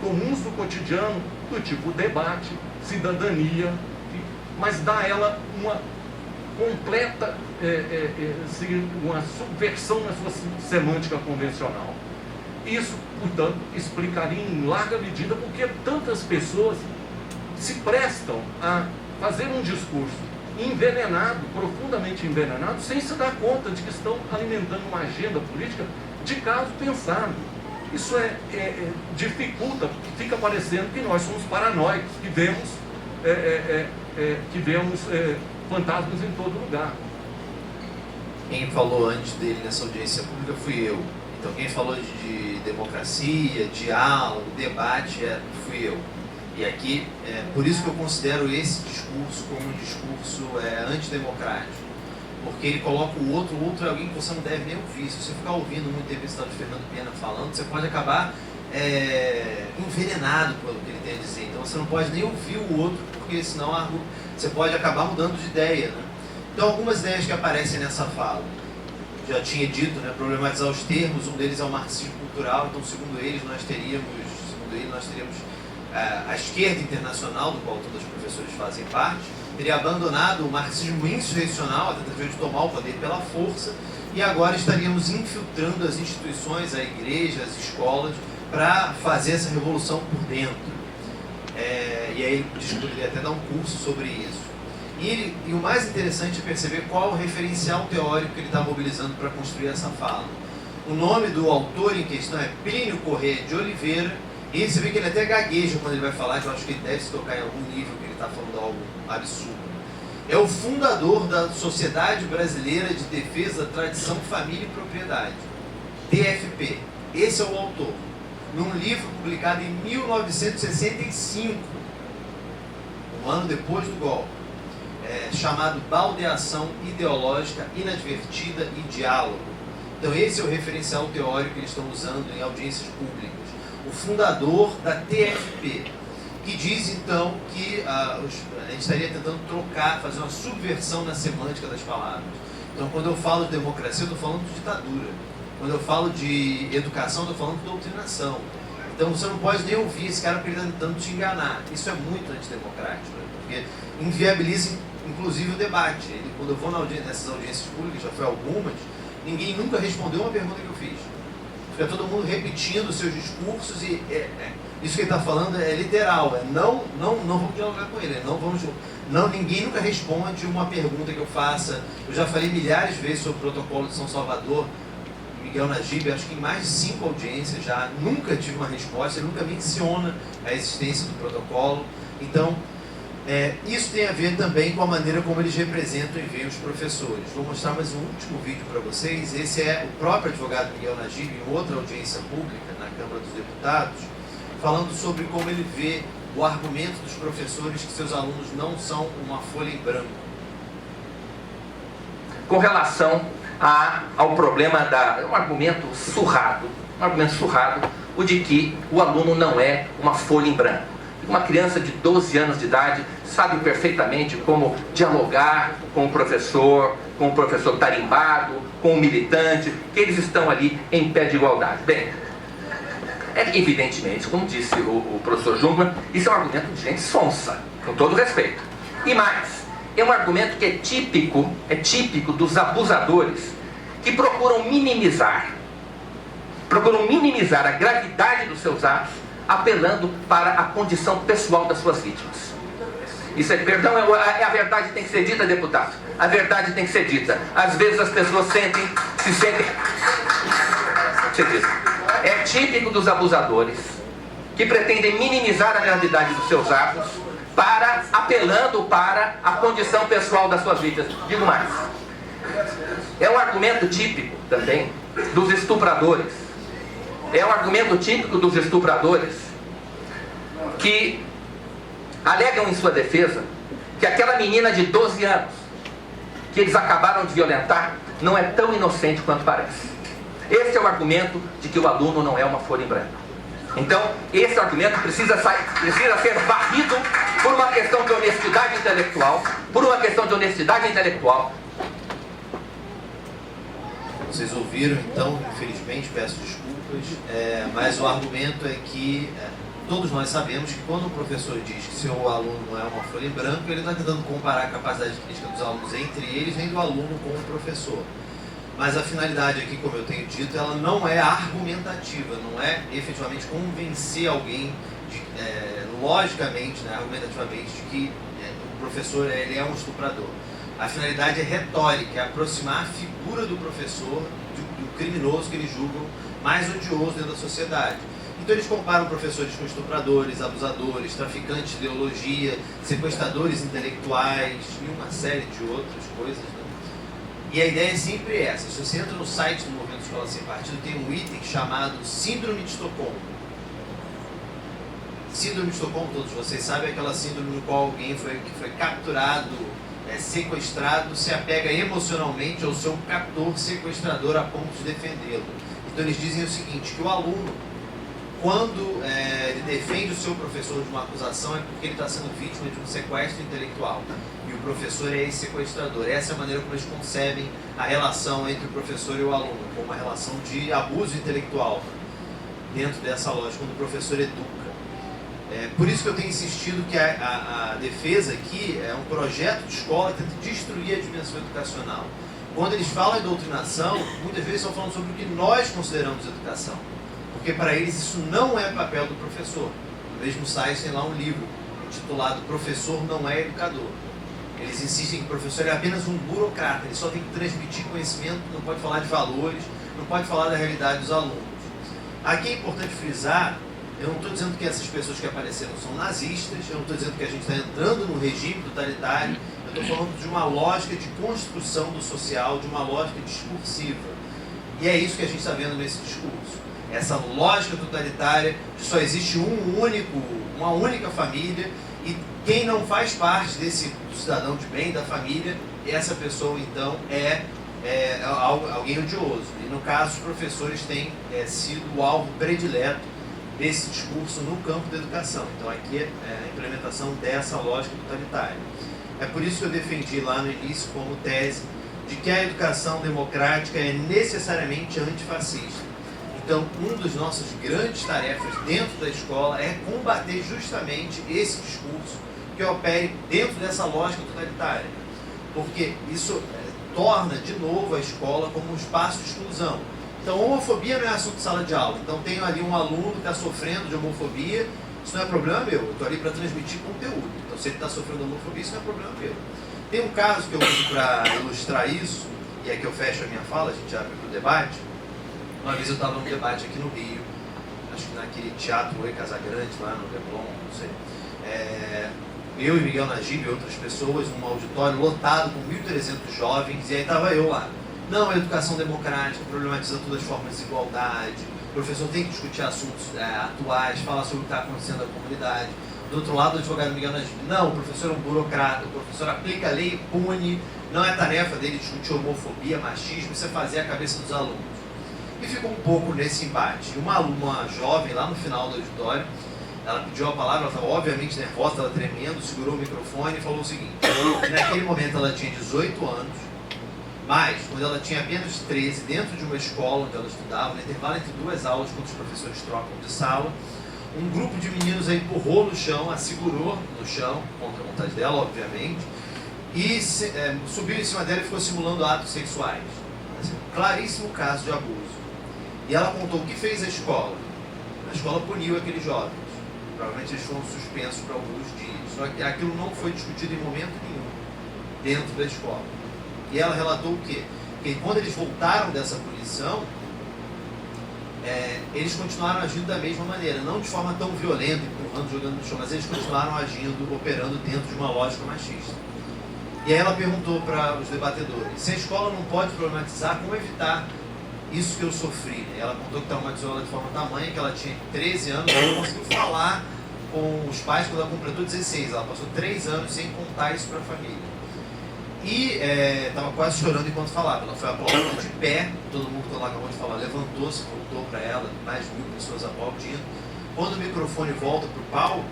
comuns do cotidiano, do tipo debate, cidadania, mas dar a ela uma completa uma subversão na sua semântica convencional. Isso, portanto, explicaria em larga medida porque tantas pessoas se prestam a fazer um discurso envenenado, profundamente envenenado, sem se dar conta de que estão alimentando uma agenda política de caso pensado. Isso dificulta, fica parecendo que nós somos paranoicos, que vemos fantasmas em todo lugar. Quem falou antes dele nessa audiência pública fui eu. Então quem falou de democracia, diálogo, debate, fui eu. E aqui, por isso que eu considero esse discurso como um discurso antidemocrático. Porque ele coloca o outro é alguém que você não deve nem ouvir. Se você ficar ouvindo muito entrevistado de Fernando Pena falando, você pode acabar envenenado pelo que ele tem a dizer. Então você não pode nem ouvir o outro, porque senão você pode acabar mudando de ideia, né? Então algumas ideias que aparecem nessa fala. Já tinha dito, né, problematizar os termos, um deles é o marxismo cultural, então segundo ele nós teríamos a esquerda internacional, do qual todos os professores fazem parte, teria abandonado o marxismo insurrecional, a tentativa de tomar o poder pela força, e agora estaríamos infiltrando as instituições, a igreja, as escolas, para fazer essa revolução por dentro. E aí ele diz que poderia até dar um curso sobre isso. E o mais interessante é perceber qual o referencial teórico que ele está mobilizando para construir essa fala. O nome do autor em questão é Plínio Corrêa de Oliveira, e você vê que ele até gagueja quando ele vai falar, que eu acho que ele deve se tocar em algum nível, que ele está falando algo absurdo. É o fundador da Sociedade Brasileira de Defesa da Tradição, Família e Propriedade, TFP. Esse é o autor, num livro publicado em 1965, um ano depois do golpe, chamado Baldeação Ideológica Inadvertida e Diálogo. Então esse é o referencial teórico que eles estão usando em audiências públicas. O fundador da TFP, que diz então que a gente estaria tentando trocar, fazer uma subversão na semântica das palavras. Então quando eu falo de democracia, eu estou falando de ditadura. Quando eu falo de educação, eu estou falando de doutrinação. Então você não pode nem ouvir esse cara porque ele está tentando te enganar. Isso é muito antidemocrático, né? Porque inviabiliza inclusive o debate. Quando eu vou nessas audiências públicas, já foi algumas, ninguém nunca respondeu uma pergunta que eu fiz. Fica todo mundo repetindo os seus discursos e isso que ele está falando é literal. Não vamos dialogar com ele. Ninguém nunca responde uma pergunta que eu faça. Eu já falei milhares de vezes sobre o protocolo de São Salvador, Miguel Najib, acho que em mais de 5 audiências já, nunca tive uma resposta, ele nunca menciona a existência do protocolo. Então, isso tem a ver também com a maneira como eles representam e veem os professores. Vou mostrar mais um último vídeo para vocês. Esse é o próprio advogado Miguel Najib, em outra audiência pública na Câmara dos Deputados, falando sobre como ele vê o argumento dos professores que seus alunos não são uma folha em branco. Com relação ao problema um argumento surrado, o de que o aluno não é uma folha em branco. Uma criança de 12 anos de idade sabe perfeitamente como dialogar com o professor tarimbado, com o militante, que eles estão ali em pé de igualdade. Bem, evidentemente, como disse o professor Jungmann, isso é um argumento de gente sonsa, com todo respeito. E mais, é um argumento que é típico dos abusadores que procuram minimizar a gravidade dos seus atos, apelando para a condição pessoal das suas vítimas. Isso a verdade tem que ser dita, deputado. A verdade tem que ser dita. Às vezes as pessoas se sentem. É típico dos abusadores que pretendem minimizar a gravidade dos seus atos, apelando para a condição pessoal das suas vítimas. Digo mais. É um argumento típico também dos estupradores. É um argumento típico dos estupradores que alegam em sua defesa que aquela menina de 12 anos que eles acabaram de violentar não é tão inocente quanto parece. Esse é o argumento de que o aluno não é uma folha em branco. Então, esse argumento precisa ser varrido por uma questão de honestidade intelectual, Vocês ouviram, então, infelizmente, peço desculpas, mas o argumento é que todos nós sabemos que quando o professor diz que seu aluno não é uma folha em branco, ele não está tentando comparar a capacidade crítica dos alunos entre eles, nem do aluno com o professor. Mas a finalidade aqui, como eu tenho dito, ela não é argumentativa, não é efetivamente convencer alguém, logicamente, né, argumentativamente, de que o professor ele é um estuprador. A finalidade é retórica, é aproximar a figura do professor do criminoso que eles julgam mais odioso dentro da sociedade. Então eles comparam professores com estupradores, abusadores, traficantes de ideologia, sequestradores intelectuais e uma série de outras coisas, né? E a ideia é sempre essa. Se você entra no site do Movimento Escola Sem Partido, tem um item chamado Síndrome de Estocolmo. Síndrome de Estocolmo, todos vocês sabem, é aquela síndrome no qual alguém que foi capturado, sequestrado, se apega emocionalmente ao seu captor sequestrador a ponto de defendê-lo. Então eles dizem o seguinte, que o aluno, quando ele defende o seu professor de uma acusação, é porque ele está sendo vítima de um sequestro intelectual. E o professor é esse sequestrador. Essa é a maneira como eles concebem a relação entre o professor e o aluno, como uma relação de abuso intelectual, dentro dessa lógica, quando o professor educa. Por isso que eu tenho insistido que a defesa aqui é um projeto de escola que tenta destruir a dimensão educacional. Quando eles falam em doutrinação, muitas vezes estão falando sobre o que nós consideramos educação. Porque para eles isso não é papel do professor. No mesmo site tem lá um livro intitulado Professor Não É Educador. Eles insistem que o professor é apenas um burocrata, ele só tem que transmitir conhecimento, não pode falar de valores, não pode falar da realidade dos alunos. Aqui é importante frisar, eu não estou dizendo que essas pessoas que apareceram são nazistas, eu não estou dizendo que a gente está entrando no regime totalitário, eu estou falando de uma lógica de construção do social, de uma lógica discursiva. E é isso que a gente está vendo nesse discurso. Essa lógica totalitária de só existe uma única família e quem não faz parte desse cidadão de bem, da família, essa pessoa então é alguém odioso. E no caso os professores têm sido o alvo predileto desse discurso no campo da educação. Então aqui é a implementação dessa lógica totalitária. É por isso que eu defendi lá no início como tese de que a educação democrática é necessariamente antifascista. Então, uma das nossas grandes tarefas dentro da escola é combater justamente esse discurso que opere dentro dessa lógica totalitária. Porque isso torna, de novo, a escola como um espaço de exclusão. Então, homofobia não é assunto de sala de aula. Então, tenho ali um aluno que está sofrendo de homofobia, isso não é problema meu, eu estou ali para transmitir conteúdo. Então, se ele está sofrendo de homofobia, isso não é problema meu. Tem um caso que eu uso para ilustrar isso, e é que eu fecho a minha fala, a gente abre para o debate. Uma vez eu estava num debate aqui no Rio, acho que naquele teatro Oi Casagrande, lá no Leblon, não sei. Eu e Miguel Najib e outras pessoas, num auditório lotado com 1.300 jovens, e aí estava eu lá. Não, a educação democrática, problematizando todas as formas de desigualdade, o professor tem que discutir assuntos atuais, falar sobre o que está acontecendo na comunidade. Do outro lado, o advogado Miguel Najib, não, o professor é um burocrata, o professor aplica a lei e pune, não é tarefa dele discutir homofobia, machismo, isso é fazer a cabeça dos alunos. E ficou um pouco nesse embate. Uma jovem lá no final do auditório, ela pediu a palavra, ela estava obviamente nervosa, estava tremendo, segurou o microfone e falou o seguinte, que naquele momento ela tinha 18 anos, mas quando ela tinha apenas 13, dentro de uma escola onde ela estudava, no intervalo entre duas aulas, quando os professores trocam de sala, um grupo de meninos a empurrou no chão, a segurou no chão, contra a vontade dela, obviamente, e subiu em cima dela e ficou simulando atos sexuais. Claríssimo caso de abuso. E ela contou o que fez a escola. A escola puniu aqueles jovens. Provavelmente eles foram suspensos por alguns dias. Só que aquilo não foi discutido em momento nenhum dentro da escola. E ela relatou o quê? Que quando eles voltaram dessa punição, eles continuaram agindo da mesma maneira. Não de forma tão violenta, empurrando, jogando no chão, mas eles continuaram agindo, operando dentro de uma lógica machista. E aí ela perguntou para os debatedores, se a escola não pode problematizar, como evitar isso que eu sofri? Ela contou que traumatizou ela de forma tamanha que ela tinha 13 anos e não conseguiu falar com os pais quando ela completou 16. Ela passou 3 anos sem contar isso para a família. E estava quase chorando enquanto falava. Ela foi aplaudida de pé, todo mundo que ela acabou de falar levantou-se, voltou para ela, mais de 1.000 pessoas aplaudindo. Quando o microfone volta para o palco,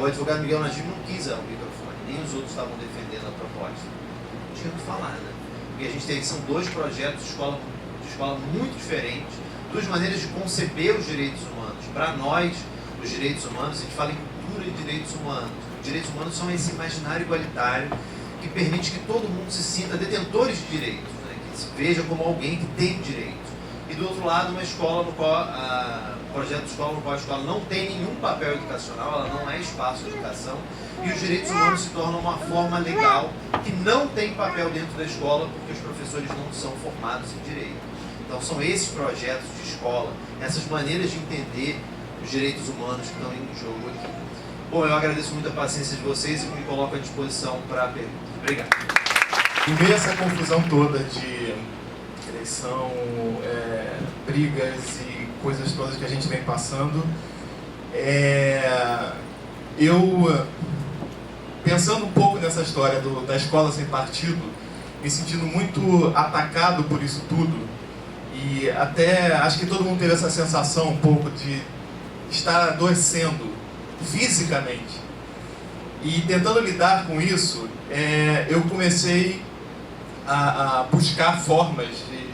o advogado Miguel Najib não quis o microfone, nem os outros estavam defendendo a proposta. Não tinha o que falar, né? Porque a gente tem, são dois projetos de escola muito diferentes, duas maneiras de conceber os direitos humanos. Para nós, os direitos humanos, a gente fala em cultura de direitos humanos. Os direitos humanos são esse imaginário igualitário que permite que todo mundo se sinta detentores de direitos, né? Que se veja como alguém que tem direitos. E do outro lado, uma escola no qual, um projeto de escola no qual a escola não tem nenhum papel educacional, ela não é espaço de educação, e os direitos humanos se tornam uma forma legal que não tem papel dentro da escola porque os professores não são formados em direito. Então são esses projetos de escola, essas maneiras de entender os direitos humanos que estão em jogo aqui. Bom, eu agradeço muito a paciência de vocês e me coloco à disposição para a pergunta. Obrigado. Em meio a essa confusão toda de eleição, brigas e coisas todas que a gente vem passando, eu, pensando um pouco nessa história da escola sem partido, me sentindo muito atacado por isso tudo, e até acho que todo mundo teve essa sensação um pouco de estar adoecendo fisicamente. E tentando lidar com isso, eu comecei a buscar formas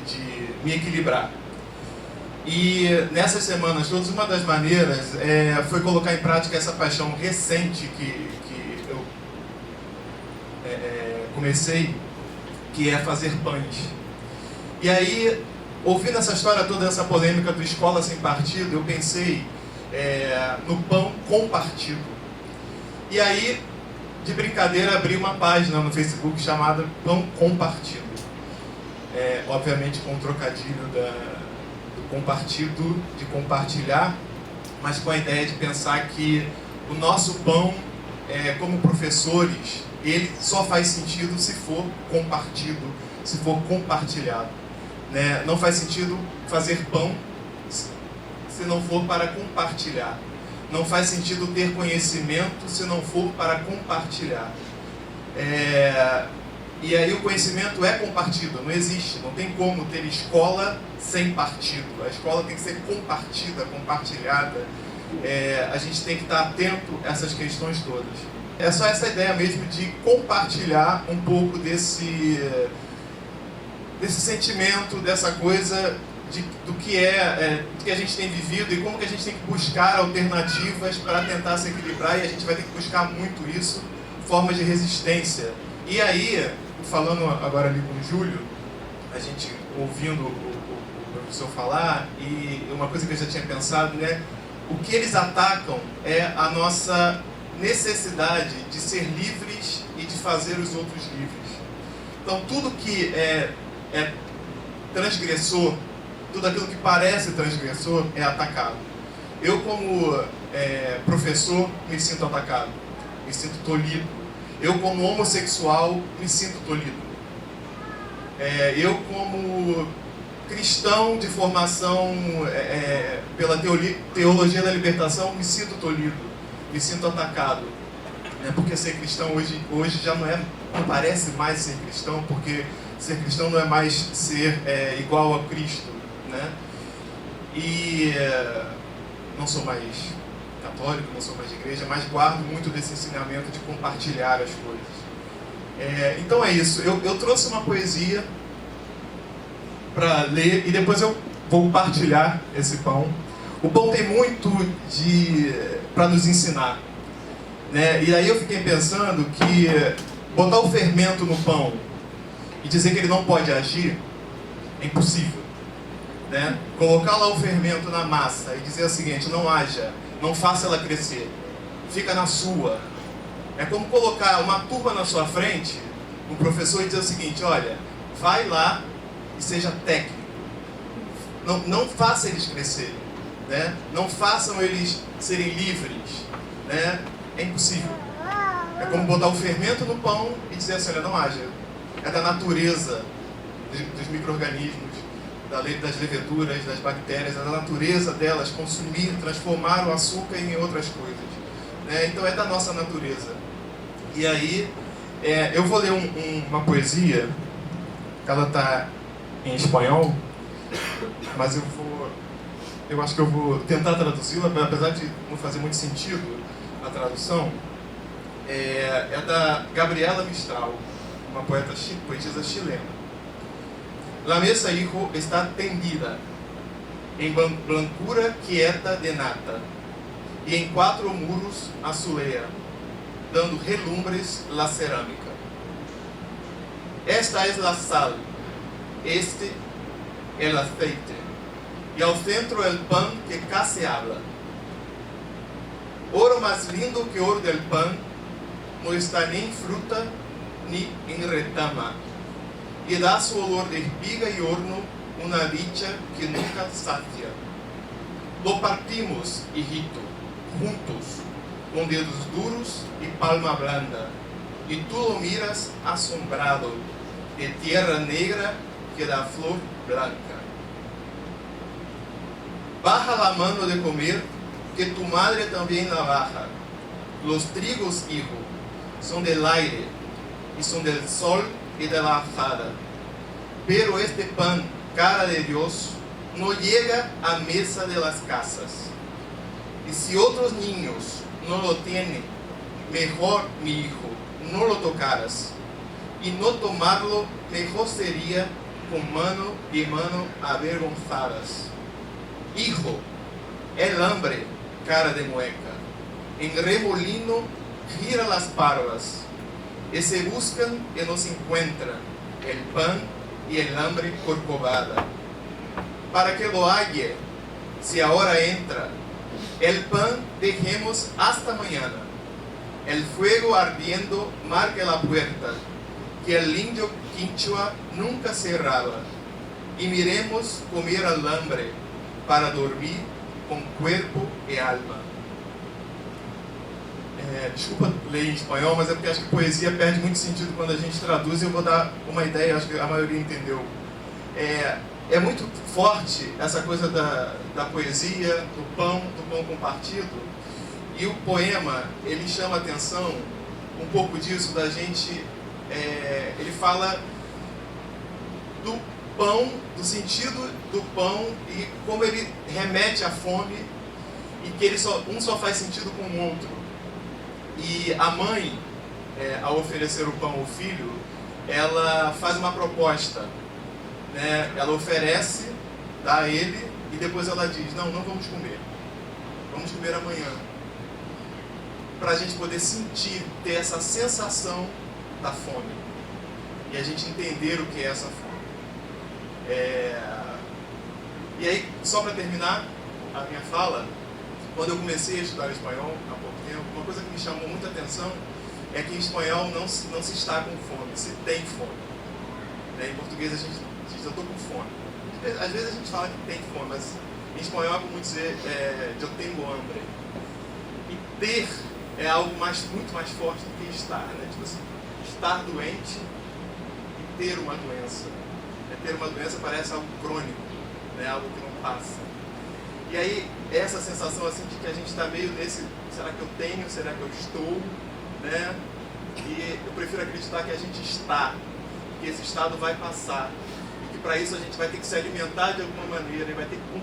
de me equilibrar. E nessas semanas todas, uma das maneiras foi colocar em prática essa paixão recente que eu comecei, que é fazer pães. E aí, ouvindo essa história toda, essa polêmica do escola sem partido, eu pensei no pão com partido. E aí, de brincadeira, abri uma página no Facebook chamada Pão com Partido. Obviamente com o trocadilho do compartido, de compartilhar, mas com a ideia de pensar que o nosso pão, como professores, ele só faz sentido se for compartido, se for compartilhado. Né? Não faz sentido fazer pão se não for para compartilhar. Não faz sentido ter conhecimento se não for para compartilhar. E aí o conhecimento é compartido, não existe, não tem como ter escola sem partido. A escola tem que ser compartida, compartilhada. A gente tem que estar atento a essas questões todas. É só essa ideia mesmo de compartilhar um pouco desse sentimento, dessa coisa do que do que a gente tem vivido e como que a gente tem que buscar alternativas para tentar se equilibrar, e a gente vai ter que buscar muito isso, formas de resistência. E aí, falando agora ali com o Júlio, a gente ouvindo o professor falar, e uma coisa que eu já tinha pensado, né? O que eles atacam é a nossa necessidade de ser livres e de fazer os outros livres. Então, tudo que é transgressor, tudo aquilo que parece transgressor é atacado. Eu, como professor, me sinto atacado, me sinto tolhido. Eu, como homossexual, me sinto tolhido. Eu, como cristão de formação pela teologia da libertação, me sinto tolhido, me sinto atacado. Porque ser cristão hoje já não parece mais ser cristão, porque ser cristão não é mais ser igual a Cristo. Né? E não sou mais católico, não sou mais de igreja, mas guardo muito desse ensinamento de compartilhar as coisas. Então é isso, eu trouxe uma poesia para ler e depois eu vou partilhar esse pão. O pão tem muito para nos ensinar, né? E aí eu fiquei pensando que botar o fermento no pão e dizer que ele não pode agir é impossível. Né? Colocar lá o fermento na massa e dizer o seguinte: não haja, não faça ela crescer, fica na sua. É como colocar uma turma na sua frente, um professor, e dizer o seguinte: olha, vai lá e seja técnico, não faça eles crescerem, né? Não façam eles serem livres, né? É impossível. É como botar o fermento no pão e dizer assim: olha, não haja. É da natureza dos micro-organismos, das leveduras, das bactérias, da natureza delas consumir, transformar o açúcar em outras coisas. Né? Então é da nossa natureza. E aí, eu vou ler uma poesia, ela está em espanhol, mas eu acho que eu vou tentar traduzi-la, apesar de não fazer muito sentido a tradução. É da Gabriela Mistral, uma poetisa chilena. La mesa, hijo, está tendida en blancura quieta de nata, y en 4 muros azulea, dando relumbres la cerámica. Esta es la sal, este el aceite, y al centro el pan que casi habla. Oro más lindo que oro del pan no está ni en fruta ni en retama, y da su olor de espiga y horno una dicha que nunca sacia. Lo partimos, hijito, juntos, con dedos duros y palma blanda, y tú lo miras asombrado, de tierra negra que da flor blanca. Baja la mano de comer, que tu madre también la baja. Los trigos, hijo, son del aire, y son del sol y de la azada. Pero este pan, cara de Dios, no llega a mesa de las casas. Y si otros niños no lo tienen, mejor, mi hijo, no lo tocaras. Y no tomarlo, mejor sería con mano y mano avergonzadas. Hijo, el hambre, cara de mueca, en remolino gira las parvas, y se buscan y no se encuentran el pan y el hambre corcovada. Para que lo halle, si ahora entra, el pan dejemos hasta mañana. El fuego ardiendo marque la puerta, que el indio quinchua nunca cerraba. Y miremos comer al hambre, para dormir com corpo e alma. Desculpa ler em espanhol, mas é porque acho que poesia perde muito sentido quando a gente traduz, e eu vou dar uma ideia, acho que a maioria entendeu. É muito forte essa coisa da poesia, do pão compartido, e o poema, ele chama a atenção um pouco disso, da gente, ele fala do pão, do sentido do pão e como ele remete à fome, e que um só faz sentido com o outro. E a mãe, ao oferecer o pão ao filho, ela faz uma proposta, né? Ela oferece, dá a ele, e depois ela diz, não vamos comer amanhã, para a gente poder sentir, ter essa sensação da fome, e a gente entender o que é essa fome. E aí, só para terminar a minha fala, quando eu comecei a estudar espanhol há pouco tempo, uma coisa que me chamou muita atenção é que em espanhol não se está com fome, se tem fome. Em português a gente diz, eu estou com fome. Às vezes a gente fala que tem fome, mas em espanhol é como dizer, eu tenho hambre. E ter é algo muito mais forte do que estar, né? Tipo assim, estar doente e ter uma doença. Ter uma doença parece algo crônico, né? Algo que não passa. E aí, essa sensação assim de que a gente está meio nesse, será que eu tenho, será que eu estou, né? E eu prefiro acreditar que a gente está, que esse estado vai passar, e que para isso a gente vai ter que se alimentar de alguma maneira, e vai ter que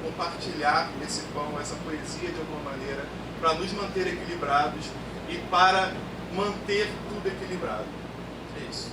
compartilhar esse pão, essa poesia de alguma maneira, para nos manter equilibrados e para manter tudo equilibrado. É isso.